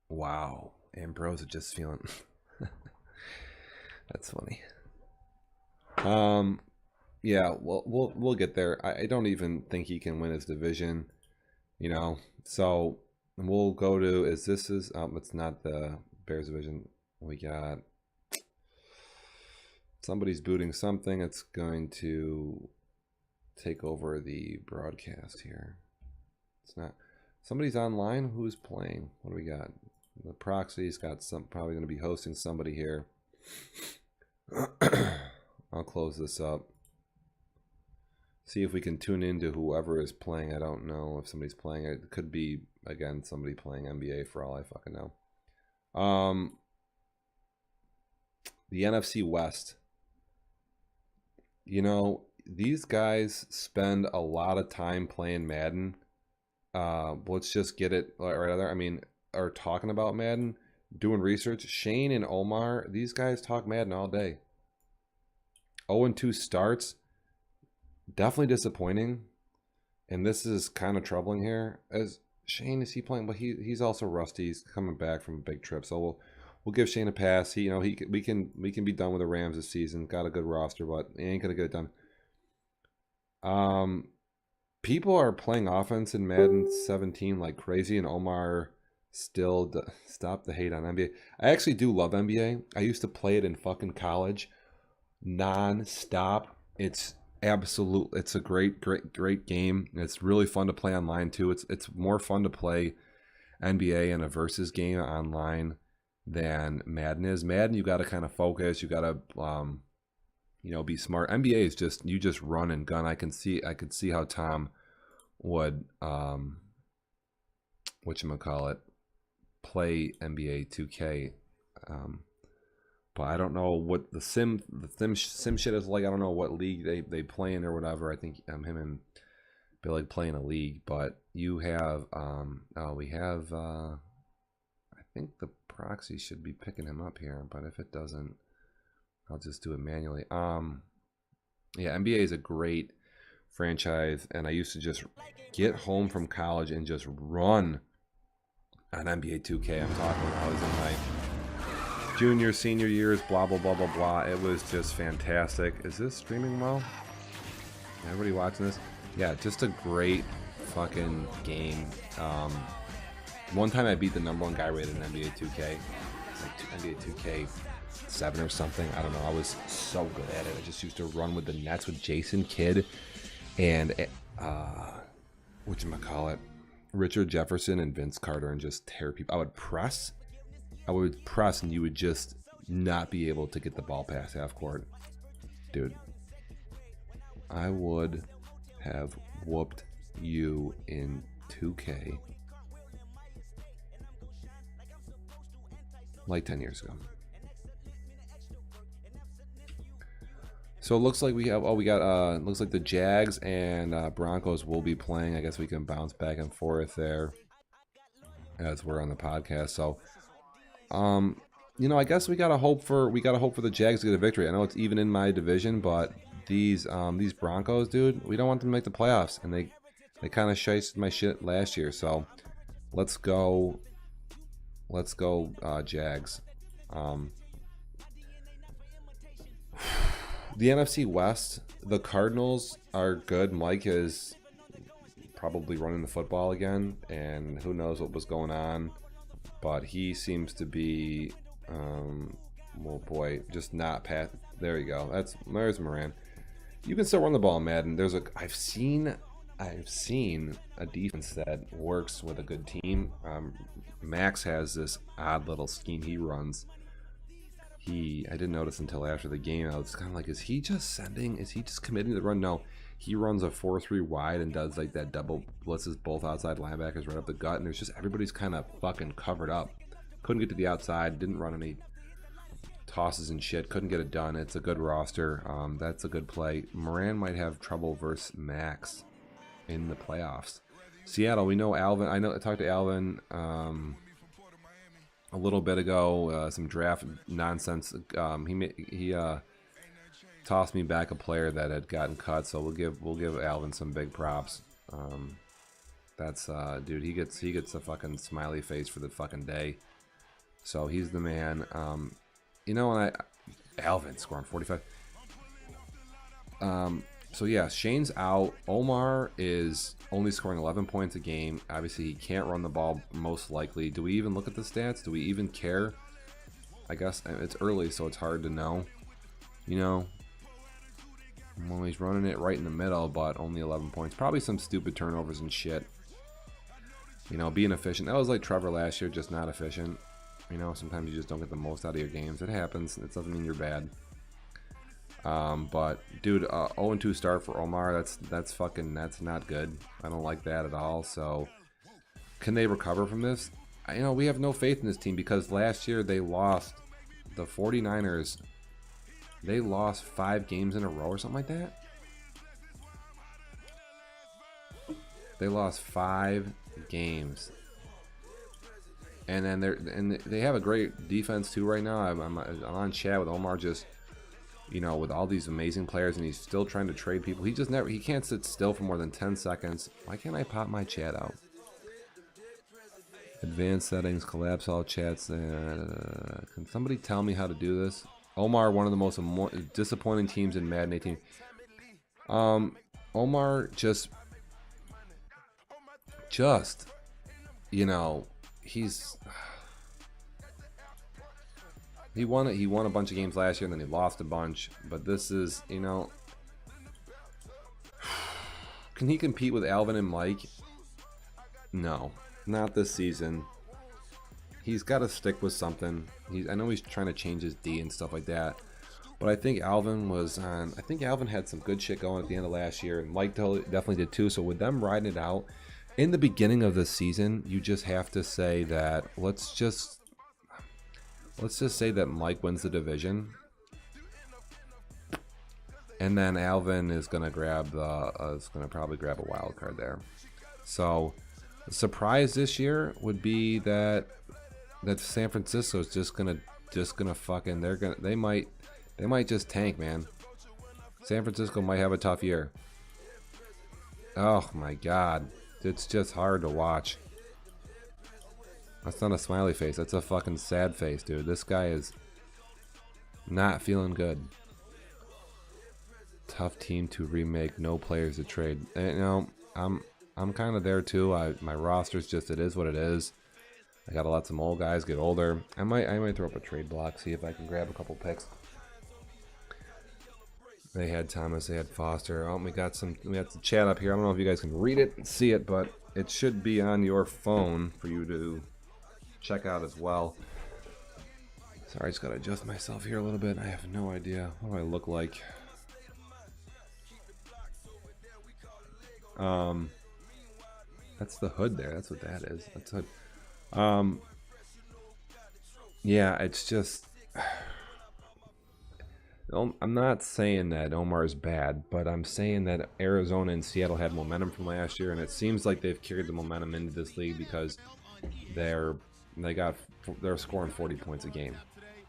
Wow. Ambrose is just feeling. That's funny. Yeah, we'll get there. I don't even think he can win his division, you know. So we'll go to it's not the Bears division. We got somebody's booting something. It's going to take over the broadcast here. It's not somebody's online. Who's playing? What do we got? The proxy's got probably going to be hosting somebody here. I'll close this up. See if we can tune into whoever is playing. I don't know if somebody's playing. It could be, again, somebody playing NBA for all I fucking know. The NFC West. You know, these guys spend a lot of time playing Madden. Let's just get it right there. I mean, are talking about Madden, doing research. Shane and Omar, these guys talk Madden all day. 0-2 starts, definitely disappointing, and this is kind of troubling here. As Shane, is he playing? But he's also rusty. He's coming back from a big trip, so we'll give Shane a pass. We can be done with the Rams this season. Got a good roster, but he ain't gonna get it done. People are playing offense in Madden 17 like crazy, and Omar still stop the hate on NBA. I actually do love NBA. I used to play it in fucking college, non-stop. It's a great game. It's really fun to play online too. It's more fun to play NBA in a versus game online than Madden is. Madden, you got to kind of focus. You got to be smart. NBA is just you just run and gun. I could see how Tom would play NBA 2K, but I don't know what the sim shit is like. I don't know what league they play in or whatever. I think him and Billy play in a league, but you have we have I think the proxy should be picking him up here, but if it doesn't, I'll just do it manually. Yeah, NBA is a great franchise, and I used to just get home from college and just run on NBA 2K. I'm talking when I was in my junior, senior years, blah, blah, blah, blah, blah. It was just fantastic. Is this streaming well? Everybody watching this? Yeah, just a great fucking game. One time I beat the #1 guy rated in NBA 2K. It's like NBA 2K7 or something. I don't know. I was so good at it. I just used to run with the Nets with Jason Kidd and whatchamacallit, Richard Jefferson and Vince Carter, and just tear people. I would press and you would just not be able to get the ball past half court. Dude, I would have whooped you in 2K like 10 years ago. So it looks like we have, looks like the Jags and Broncos will be playing. I guess we can bounce back and forth there as we're on the podcast. So, you know, I guess we gotta hope for the Jags to get a victory. I know it's even in my division, but these Broncos, dude, we don't want them to make the playoffs, and they kind of shiced my shit last year. So let's go Jags. The NFC West, the Cardinals are good. Mike is probably running the football again, and who knows what was going on, but he seems to be, well, boy, just not pat. There you go. There's Moran. You can still run the ball in Madden. I've seen a defense that works with a good team. Max has this odd little scheme he runs. I didn't notice until after the game. I was kind of like, is he just committing to the run? No, he runs a 4-3 wide and does like that double blitzes both outside linebackers right up the gut, and there's just everybody's kind of fucking covered up. Couldn't get to the outside, didn't run any tosses and shit, couldn't get it done. It's a good roster. That's a good play. Moran might have trouble versus Max in the playoffs. Seattle, we know Alvin. I talked to Alvin a little bit ago, some draft nonsense. He tossed me back a player that had gotten cut, so we'll give Alvin some big props. That's dude, he gets a fucking smiley face for the fucking day. So he's the man. You know, and Alvin scoring 45. So yeah, Shane's out. Omar is only scoring 11 points a game. Obviously, he can't run the ball most likely. Do we even look at the stats? Do we even care? I guess it's early, so it's hard to know. You know, well, he's running it right in the middle, but only 11 points. Probably some stupid turnovers and shit. You know, being efficient. That was like Trevor last year, just not efficient. You know, sometimes you just don't get the most out of your games. It happens. It doesn't mean you're bad. But dude, 0-2 start for Omar. That's not good. I don't like that at all. So, can they recover from this? You know, we have no faith in this team because last year they lost. The 49ers, they lost 5 games in a row or something like that. They lost 5 games. And then they have a great defense too right now. I'm on chat with Omar, just, you know, with all these amazing players, and he's still trying to trade people. He can't sit still for more than 10 seconds. Why can't I pop my chat out? Advanced settings, collapse all chats. Can somebody tell me how to do this? Omar, one of the most disappointing teams in Madden 18. Omar just, you know, he won a bunch of games last year, and then he lost a bunch. But this is, you know, can he compete with Alvin and Mike? No, not this season. He's got to stick with something. I know he's trying to change his D and stuff like that, but I think Alvin had some good shit going at the end of last year, and Mike definitely did too. So with them riding it out in the beginning of the season, you just have to say that let's just say that Mike wins the division, and then Alvin is gonna probably grab a wild card there. So the surprise this year would be that San Francisco is just gonna fucking they might just tank, man. San Francisco might have a tough year. Oh my god, it's just hard to watch. That's not a smiley face. That's a fucking sad face, dude. This guy is Not feeling good. Tough team to remake, no players to trade. And, you know, I'm kind of there too. My roster's just, it is what it is. I gotta let some old guys get older. I might throw up a trade block, see if I can grab a couple picks. They had Thomas, they had Foster. Oh, we got some chat up here. I don't know if you guys can read it and see it, but it should be on your phone for you to check out as well. Sorry, I just gotta adjust myself here a little bit. I have no idea what do I look like. That's the hood there. That's what that is. That's hood. Yeah, it's just. I'm not saying that Omar's bad, but I'm saying that Arizona and Seattle had momentum from last year, and it seems like they've carried the momentum into this league because they're scoring 40 points a game.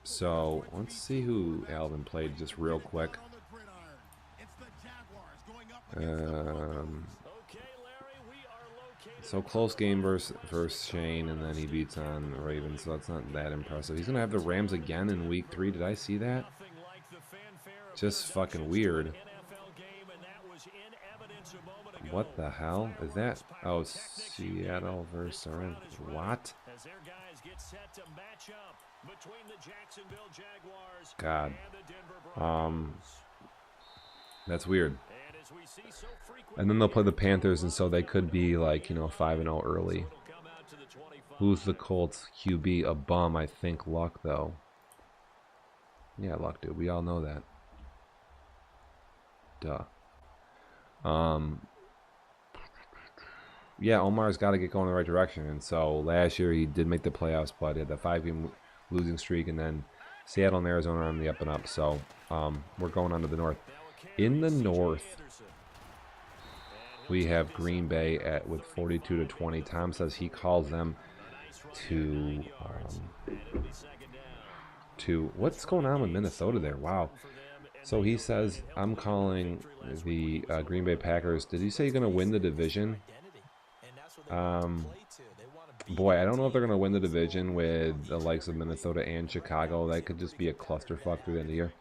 So let's see who Alvin played just real quick. So close game versus Shane, and then he beats on Ravens, so that's not that impressive. He's gonna have the Rams again in week 3. Did I see that? Just fucking weird. What the hell is that? Oh, Seattle versus Rams. What? God. That's weird. And then they'll play the Panthers, and so they could be like, you know, 5-0 early. Who's the Colts QB? A bum, I think. Luck, though. Yeah, Luck, dude. We all know that. Duh. Yeah, Omar's got to get going in the right direction. And so last year he did make the playoffs, but he had the 5-game losing streak, and then Seattle and Arizona are on the up and up. So we're going on to the north. In the north, we have Green Bay with 42-20. Tom says he calls them to what's going on with Minnesota there? Wow. So he says, I'm calling the Green Bay Packers. Did he say he's going to win the division? Boy, I don't know if they're going to win the division with the likes of Minnesota and Chicago. That could just be a clusterfuck through the end of the year.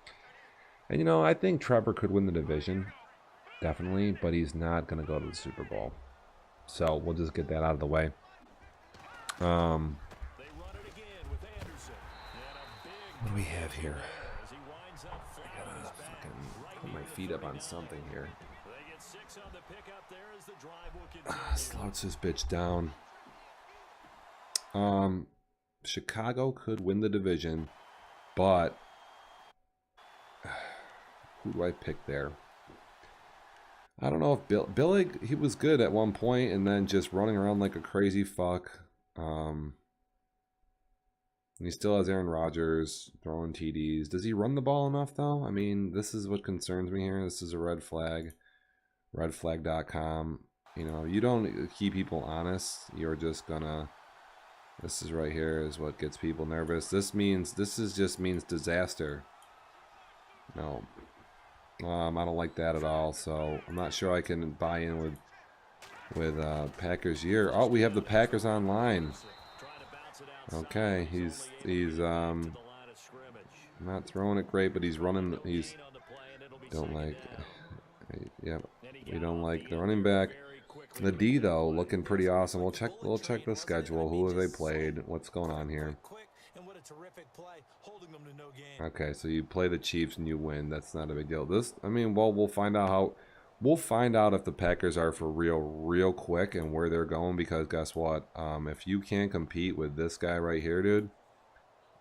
And, you know, I think Trevor could win the division. Definitely. But he's not going to go to the Super Bowl. So we'll just get that out of the way. What do we have here? I gotta fucking put my feet up on something here. Slouch this bitch down. Chicago could win the division, but who do I pick there? I don't know if Billy, he was good at one point and then just running around like a crazy fuck. He still has Aaron Rodgers throwing TDs. Does he run the ball enough, though? I mean, this is what concerns me here. This is a red flag. Redflag.com. You know, you don't keep people honest. You're just gonna... This is right here is what gets people nervous. This just means disaster. No. I don't like that at all. So I'm not sure I can buy in with Packers year. Oh, we have the Packers online. Okay, he's not throwing it great, but he's running. Don't like. Yep, we don't like the running back. The D though looking pretty awesome. We'll check the schedule. Who have they played? What's going on here? Okay, so you play the Chiefs and you win. That's not a big deal. We'll find out how. We'll find out if the Packers are for real quick and where they're going, because guess what? If you can't compete with this guy right here, dude,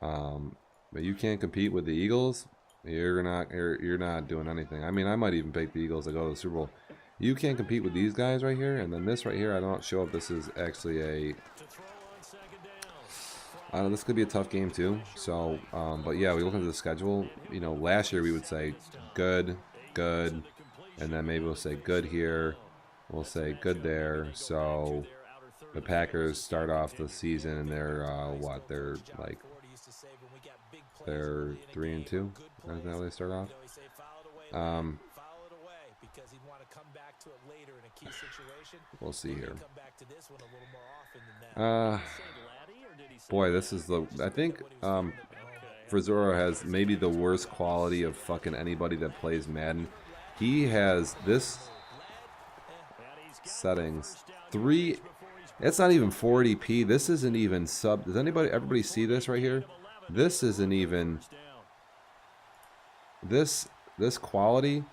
but you can't compete with the Eagles, you're not doing anything. I mean, I might even pick the Eagles to go to the Super Bowl. You can't compete with these guys right here, and then this right here, I don't show if this is actually a... this could be a tough game too. So, but yeah, we look into the schedule. You know, last year we would say good, and then maybe we'll say good here. We'll say good there. So the Packers start off the season and they're what? They're like they're 3-2. Is that how they start off? We'll see here. Boy, this is the. I think Frizoro has maybe the worst quality of fucking anybody that plays Madden. He has this settings 3. It's not even 480p. This isn't even sub. Does everybody see this right here? This isn't even this quality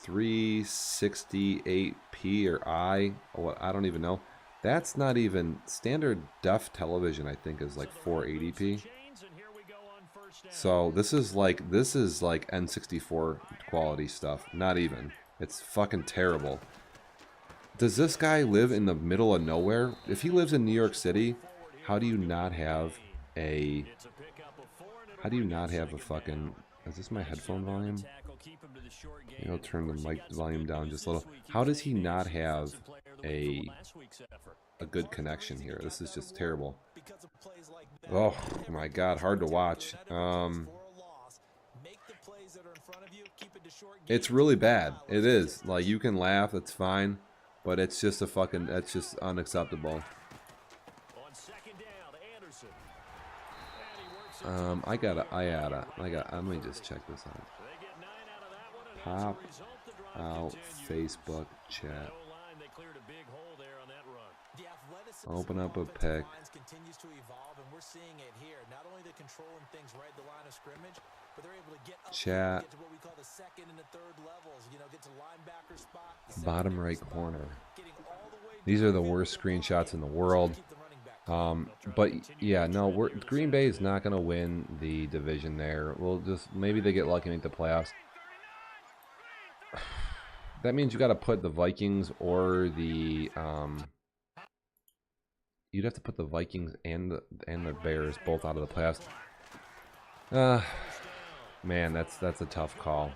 368p or I don't even know. That's not even standard def television. I think is like 480p. So this is like N64 quality stuff. Not even. It's fucking terrible. Does this guy live in the middle of nowhere? If he lives in New York City, how do you not have a fucking... Is this my headphone volume? Maybe I'll turn the mic volume down just a little. How does he not have a good connection here? This is just terrible. Oh my god, hard to watch. It's really bad. It is. Like, you can laugh, that's fine. But it's just that's just unacceptable. Let me just check this out. Pop out Facebook chat. Open up a pick. Chat. Bottom right corner. These are the worst screenshots in the world. But yeah, no, Green Bay is not going to win the division there. We'll just, maybe they get lucky and make the playoffs. That means you got to put the Vikings or the you'd have to put the Vikings and the Bears both out of the playoffs. Man, that's a tough call.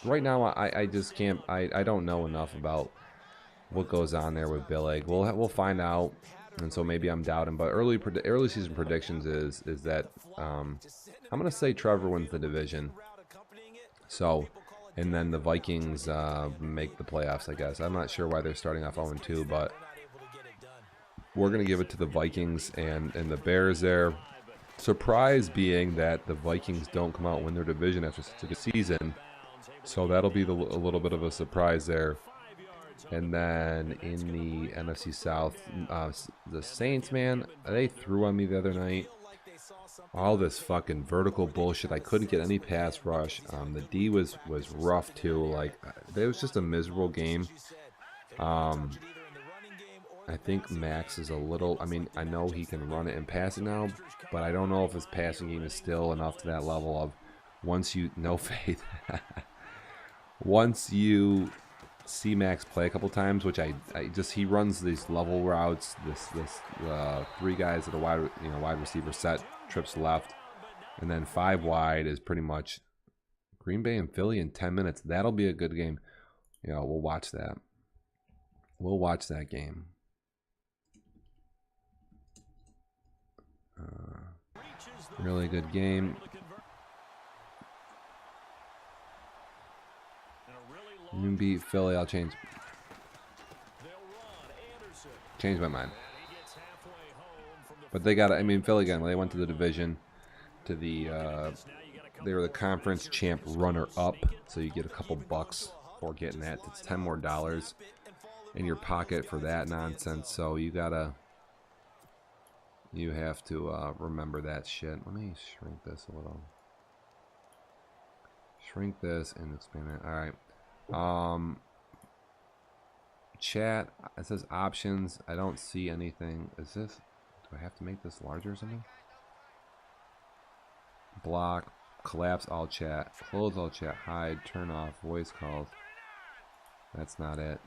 Right now, I just can't. I don't know enough about what goes on there with Bill Egg. We'll find out, and so maybe I'm doubting. But early season predictions is that I'm gonna say Trevor wins the division. So, and then the Vikings make the playoffs. I guess I'm not sure why they're starting off 0-2, but we're gonna give it to the Vikings and the Bears there. Surprise being that the Vikings don't come out and win their division after such a good season. So that'll be a little bit of a surprise there. And then in the NFC South, the Saints, man, they threw on me the other night. All this fucking vertical bullshit. I couldn't get any pass rush. The D was rough too. Like, it was just a miserable game. I think Max is a little... I mean, I know he can run it and pass it now, but I don't know if his passing game is still enough to that level of once you... No faith. Once you see Max play a couple times, which he runs these level routes, this 3 guys at a wide receiver set, trips left, and then 5 wide is pretty much Green Bay and Philly in 10 minutes. That'll be a good game. You know, we'll watch that. We'll watch that game. Really good game. You beat Philly. I'll change my mind. But they got. I mean, Philly again. They went to the division, to the. They were the conference champ runner-up, so you get a couple bucks for getting that. It's $10 more in your pocket for that nonsense. So you gotta. You have to remember that shit. Let me shrink this a little. Shrink this and expand it. All right. Chat, it says options. I don't see anything. Is this, do I have to make this larger or something? Block, collapse all chat, close all chat, hide, turn off, voice calls. That's not it.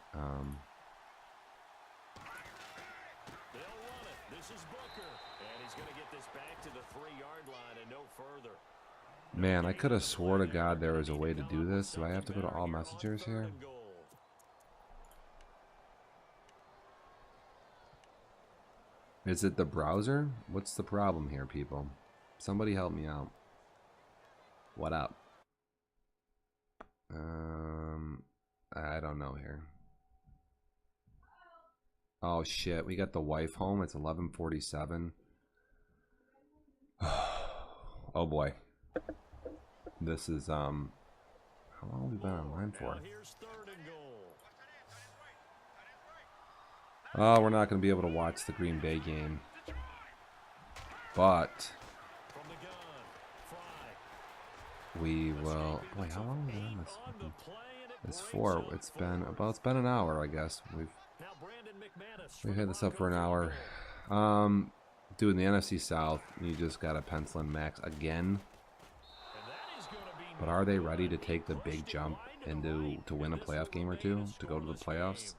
Man, I could have swore to God there was a way to do this. Do I have to go to all messengers here? Is it the browser? What's the problem here, people? Somebody help me out. What up? I don't know here. Oh shit, we got the wife home. It's 11:47. Oh boy. This is how long have we been online for? Here's 3rd and goal. Oh, we're not going to be able to watch the Green Bay game. But From the gun, Fry. we will. Boy, how long have we been on this? On the play, and it It's brings 4. up It's 4th. been about. It's been an hour, I guess. We've Now Brandon McManus We've from had this up for an Bronco hour. field Dude, in the NFC South, you just got to pencil in Max again. goal. And that is gonna be But are they ready to take the big jump and to win a playoff game or two to go to the playoffs?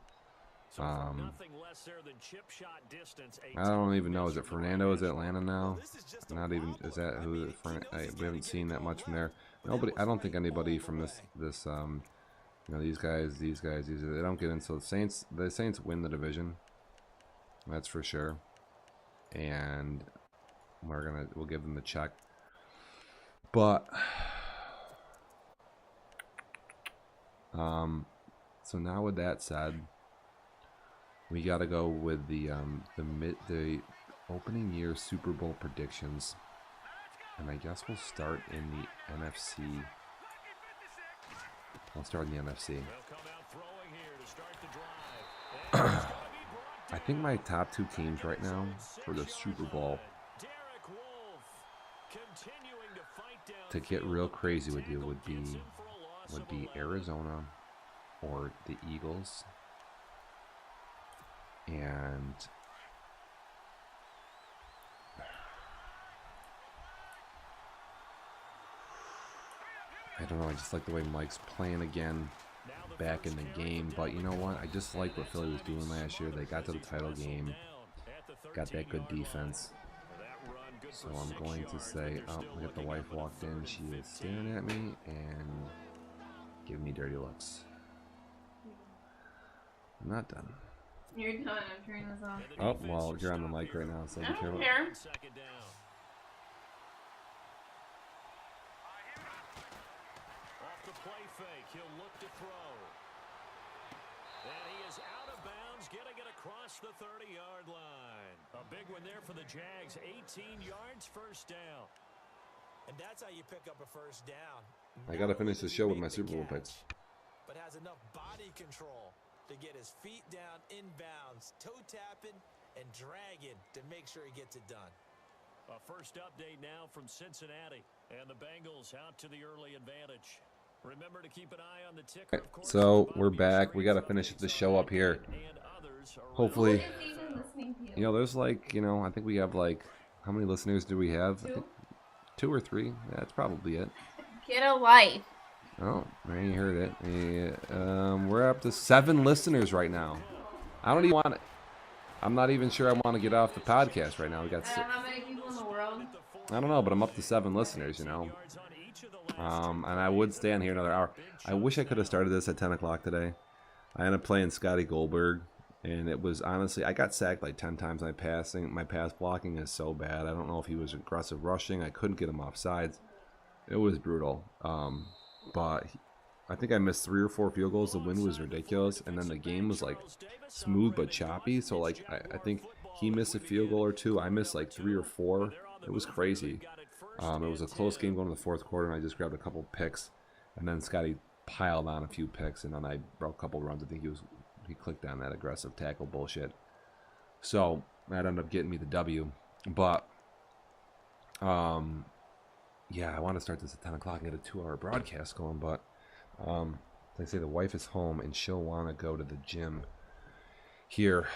So from nothing less there than chip shot distance, a I don't even know. Is it touchdown Fernando? Is it Atlanta now? This is just a Not even. problem. Is that who? We haven't seen that much from there. Nobody. I don't think anybody from this. You know, these guys. They don't get in. So the Saints win the division. That's for sure. And we'll give them the check. But so now with that said, we got to go with the opening year Super Bowl predictions, and I guess we'll start in the NFC. I'll start in the NFC. They'll come out throwing here to start the drive. And it's gonna be brought I think my top 2 teams right now for the Super Bowl, Derek Wolfe continuing to fight down to get real crazy with you, would be gets him for a loss of 11. Arizona or the Eagles. And I don't know, I just like the way Mike's playing again back in the game. But you know what? I just like what Philly was doing last year. They got to the title game, got that good defense. So I'm going to say, oh, we got the wife walked in. She is staring at me and giving me dirty looks. I'm not done. You're done. I'm turning this off. Oh, well, you're on the mic right now, so be I don't careful. care. Second down. Off the play fake, he'll look to throw. And he is out of bounds, getting it across the 30-yard line. A big one there for the Jags, 18 yards, first down. And that's how you pick up a first down. I gotta finish the show with my Super Bowl picks. But has enough body control to get his feet down inbounds, toe tapping and dragging to make sure he gets it done. A first update now from Cincinnati, and the Bengals out to the early advantage. Remember to keep an eye on the ticker. Of course, So the we're bottom back. straight We gotta from finish the the show up here. and others are Hopefully, Who is even listening to you? you know, there's like, you know, I think we have like, how many listeners do we have? I 2? think 2 or 3. That's probably it. Get a life. Oh, I ain't heard it. Yeah, we're up to 7 listeners right now. I don't even want to. I'm not even sure I want to get off the podcast right now. We got. How many people in the world? I don't know, but I'm up to 7 listeners. You know. And I would stay on here another hour. I wish I could have started this at 10 o'clock today. I ended up playing Scotty Goldberg, and it was honestly, I got sacked like 10 times. My pass blocking is so bad. I don't know if he was aggressive rushing. I couldn't get him off sides. It was brutal. But I think I missed 3 or 4 field goals. The wind was ridiculous, and then the game was like smooth but choppy. So like I think he missed a field goal or 2. I missed like 3 or 4. It was crazy. It was a close game going to the 4th quarter, and I just grabbed a couple picks, and then Scotty piled on a few picks, and then I broke a couple runs. I think he clicked on that aggressive tackle bullshit. So that ended up getting me the W. But yeah, I want to start this at 10 o'clock and get a 2-hour broadcast going, but they say the wife is home and she'll want to go to the gym here,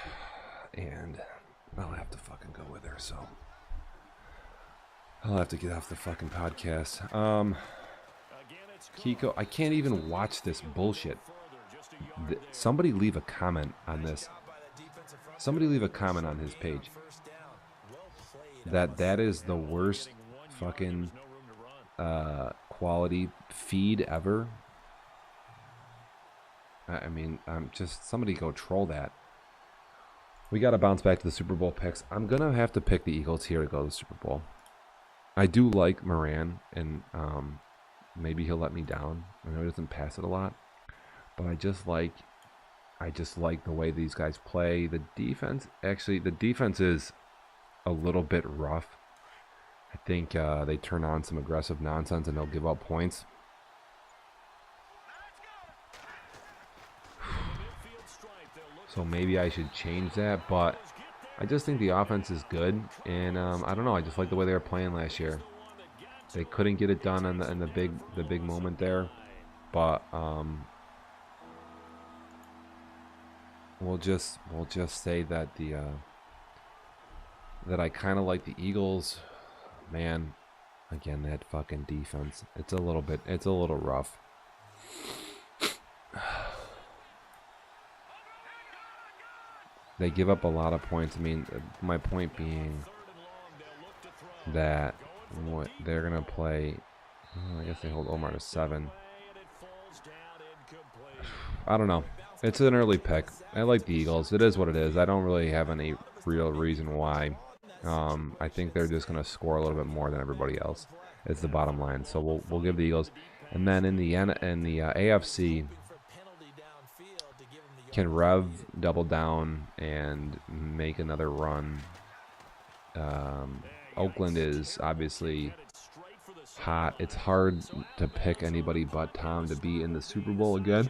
and I'll have to fucking go with her, so I'll have to get off the fucking podcast. Kiko, I can't even watch this bullshit. Somebody leave a comment on this. Somebody leave a comment on his page. That is the worst fucking quality feed ever. I mean, just somebody go troll that. We got to bounce back to the Super Bowl picks. I'm going to have to pick the Eagles here to go to the Super Bowl. I do like Moran, and maybe he'll let me down. I know he doesn't pass it a lot, but I just like the way these guys play. The defense is a little bit rough. I think they turn on some aggressive nonsense and they'll give up points. So maybe I should change that, but I just think the offense is good, and I don't know. I just like the way they were playing last year. They couldn't get it done in the big moment there, but we'll just say that that I kind of like the Eagles. Man, again, that fucking defense. It's a little rough. They give up a lot of points. I mean, my point being that what they're gonna play. I guess they hold Omar to 7. I don't know. It's an early pick. I like the Eagles. It is what it is. I don't really have any real reason why. I think they're just gonna score a little bit more than everybody else. It's the bottom line. So we'll give the Eagles. And then in the AFC. Can Rev double down and make another run? Oakland is obviously hot. It's hard to pick anybody but Tom to be in the Super Bowl again.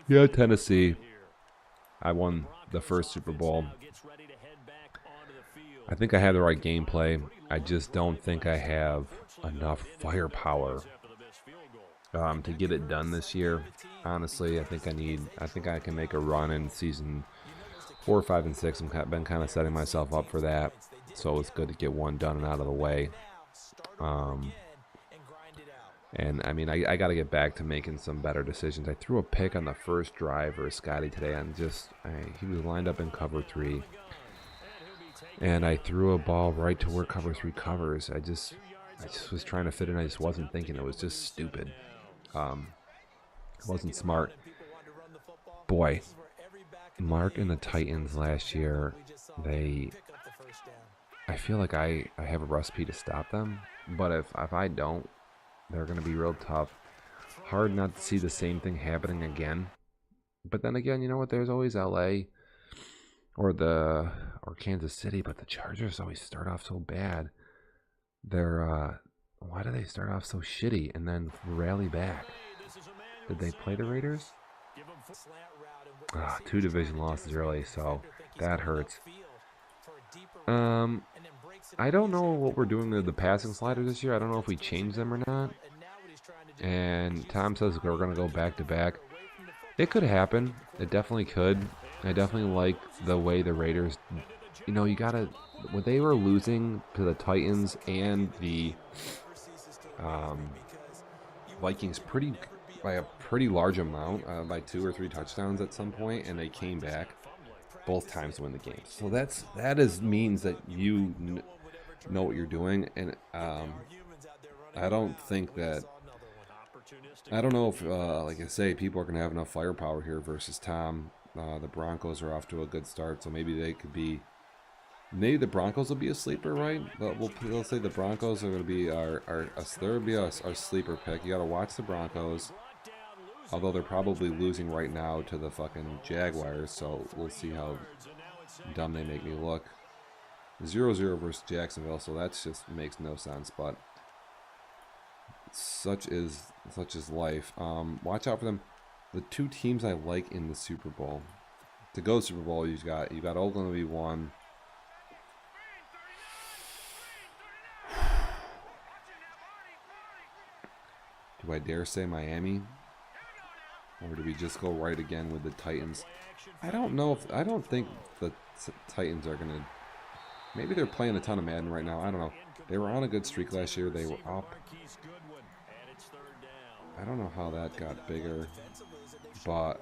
Yeah, Tennessee. I won the first Super Bowl. I think I have the right gameplay. I just don't think I have enough firepower to get it done this year. Honestly, I think I can make a run in season 4, 5, and 6. I've been kind of setting myself up for that, so it's good to get one done and out of the way. And I mean, I got to get back to making some better decisions. I threw a pick on the first drive for Scotty today, and he was lined up in cover 3, and I threw a ball right to where cover 3 covers. I just was trying to fit in. I just wasn't thinking. It was just stupid. It wasn't smart. Boy, Mark and the Titans last year, I feel like I have a recipe to stop them, but if I don't, they're going to be real tough. Hard not to see the same thing happening again. But then again, you know what? There's always LA or Kansas City, but the Chargers always start off so bad. Why do they start off so shitty and then rally back? Did they play the Raiders? 2 division losses early, so that hurts. I don't know what we're doing to the passing sliders this year. I don't know if we changed them or not. And Tom says we're going to go back to back. It could happen. It definitely could. I definitely like the way the Raiders, when they were losing to the Titans and the Vikings by a pretty large amount, by 2 or 3 touchdowns at some point, and they came back both times to win the game. So that means that you know what you're doing, and I don't know if like I say, people are gonna have enough firepower here versus Tom. The Broncos are off to a good start, so maybe the Broncos will be a sleeper, right? But they'll say the Broncos are going to be our sleeper pick. You got to watch the Broncos, although they're probably losing right now to the fucking Jaguars. So we'll see how dumb they make me look. 0-0 versus Jacksonville, so that just makes no sense. But such is life. Watch out for them. The 2 teams I like in the Super Bowl. To go Super Bowl, you got Oakland to be 1. Do I dare say Miami? Or do we just go right again with the Titans? I don't think the Titans are going to... Maybe they're playing a ton of Madden right now. I don't know. They were on a good streak last year. They were up. I don't know how that got bigger. But,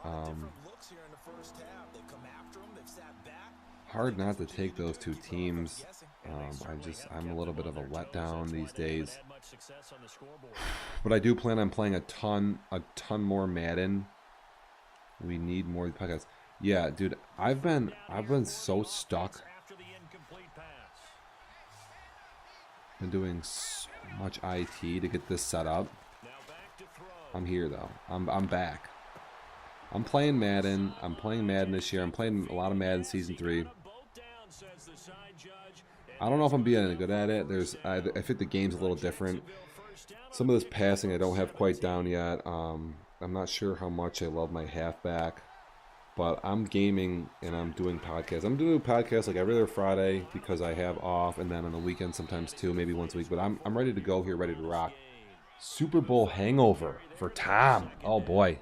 hard not to take those 2 teams. I'm a little bit of a letdown these days. But I do plan on playing a ton more Madden. We need more podcasts. Yeah, dude, I've been so stuck. Been doing so much IT to get this set up. I'm here though. I'm back. I'm playing Madden. I'm playing Madden this year. I'm playing a lot of Madden Season 3. I don't know if I'm being good at it. I think the game's a little different. Some of this passing I don't have quite down yet. I'm not sure how much I love my halfback, but I'm gaming and I'm doing podcasts. I'm doing podcasts like every other Friday because I have off, and then on the weekend sometimes too, maybe once a week. But I'm ready to go here, ready to rock. Super Bowl hangover for Tom. Oh boy.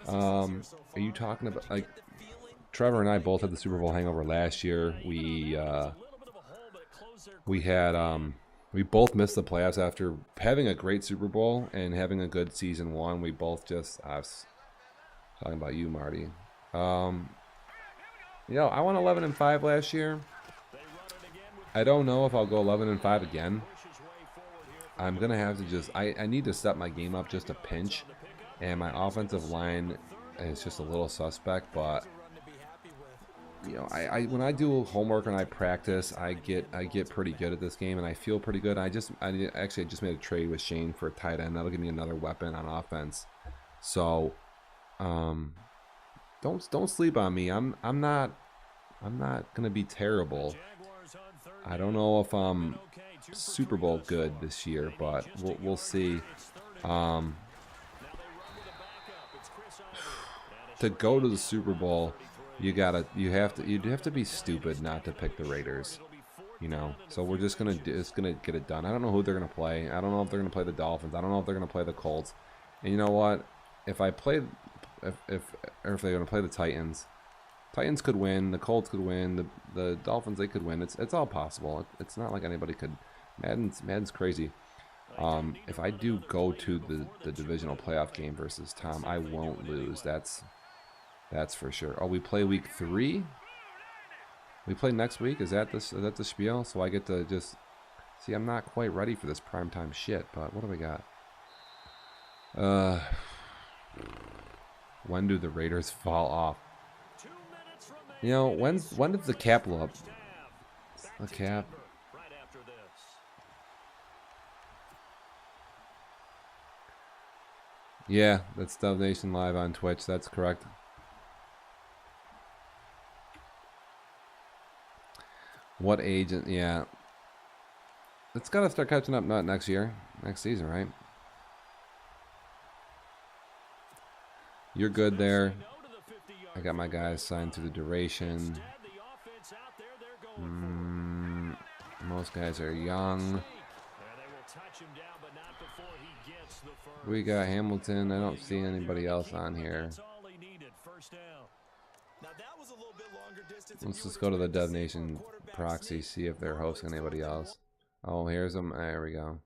Are you talking about, like, Trevor and I both had the Super Bowl hangover last year. We both missed the playoffs after having a great Super Bowl and having a good season one. We both just, I was talking about you, Marty. I went 11-5 last year. I don't know if I'll go 11-5 again. I'm gonna have to I need to step my game up just a pinch, and my offensive line is just a little suspect, but I when I do homework and I practice, I get pretty good at this game, and I feel pretty good. I just made a trade with Shane for a tight end. That'll give me another weapon on offense. So, don't sleep on me. I'm not gonna be terrible. I don't know if I'm Super Bowl good this year, but we'll see. To go to the Super Bowl, you'd have to be stupid not to pick the Raiders, So we're just gonna get it done. I don't know who they're gonna play. I don't know if they're gonna play the Dolphins. I don't know if they're gonna play the Colts. And you know what? If they're gonna play the Titans, Titans could win. The Colts could win. The Dolphins, they could win. It's all possible. It's not like anybody could. Madden's crazy. If I do go to the divisional playoff game versus Tom, I won't lose. That's for sure. Oh, we play week 3. We play next week. Is that the spiel? So I get to just see. I'm not quite ready for this primetime shit. But what do we got? When do the Raiders fall off? When did the cap blow up? The cap. Yeah, that's Dove Nation Live on Twitch. That's correct. What age? Yeah. It's got to start catching up, not next year. Next season, right? You're good there. I got my guys signed through the duration. Most guys are young. We got Hamilton. I don't see anybody else on here. Let's just go to the Dev Nation proxy, see if they're hosting anybody else. Oh, here's them. There we go.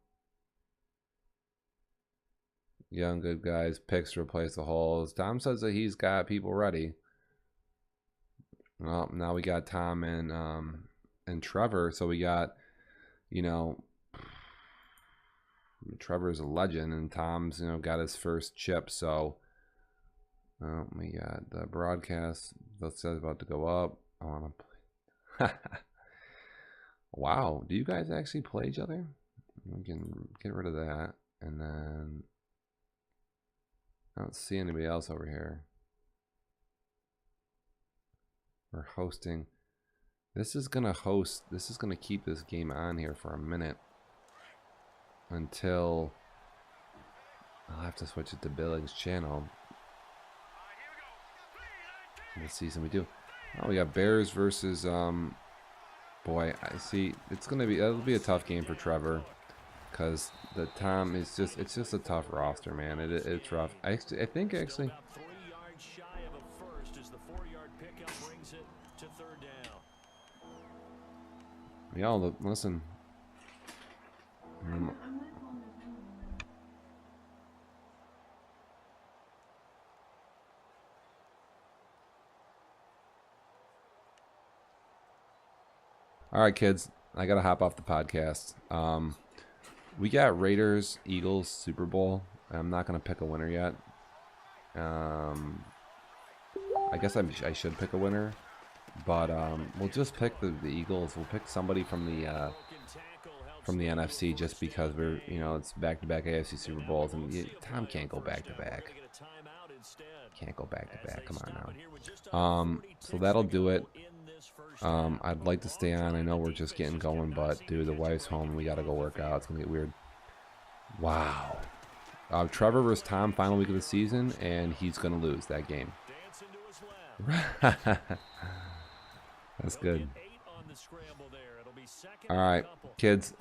Young, good guys. Picks to replace the holes. Tom says that he's got people ready. Well, now we got Tom and Trevor. So we got, Trevor's a legend, and Tom's, got his first chip. So, we got the broadcast. That says about to go up. I want to play. Wow, do you guys actually play each other? We can get rid of that, and then I don't see anybody else over here. We're hosting. This is gonna keep this game on here for a minute until I'll have to switch it to Billings channel. Let's see some we do. Oh, we got Bears versus boy, I see that'll be a tough game for Trevor, because the Tom is it's just a tough roster, man. It's rough. I think actually. Y'all listen. All right, kids, I gotta hop off the podcast. We got Raiders, Eagles, Super Bowl. I'm not gonna pick a winner yet. I guess I should pick a winner, but we'll just pick the Eagles. We'll pick somebody from the NFC, just because we're it's back-to-back AFC Super Bowls, and Tom can't go back-to-back. Can't go back-to-back. Come on now. So that'll do it. I'd like to stay on. I know we're just getting going, but dude, the wife's home. We got to go work out. It's going to get weird. Wow. Trevor versus Tom, final week of the season, and he's going to lose that game. That's good. All right, kids.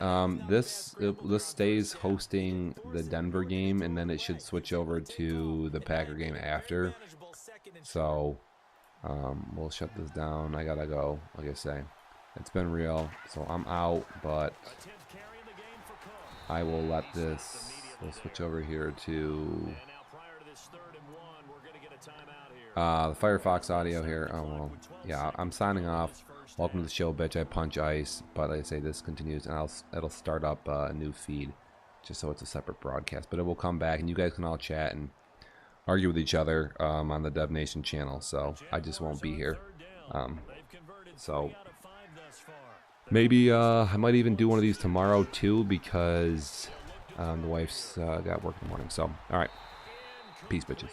This stays hosting the Denver game, and then it should switch over to the Packer game after. So we'll shut this down. I gotta go. Like I say, it's been real. So I'm out, but I will let this. We'll switch over here to the Firefox audio here. Oh well, yeah. I'm signing off. Welcome to the show, bitch. I punch ice, but like I say, this continues, and it'll start up a new feed, just so it's a separate broadcast. But it will come back, and you guys can all chat and argue with each other on the Dev Nation channel. So I just won't be here. So maybe I might even do one of these tomorrow too, because the wife's got work in the morning. So all right, peace, bitches.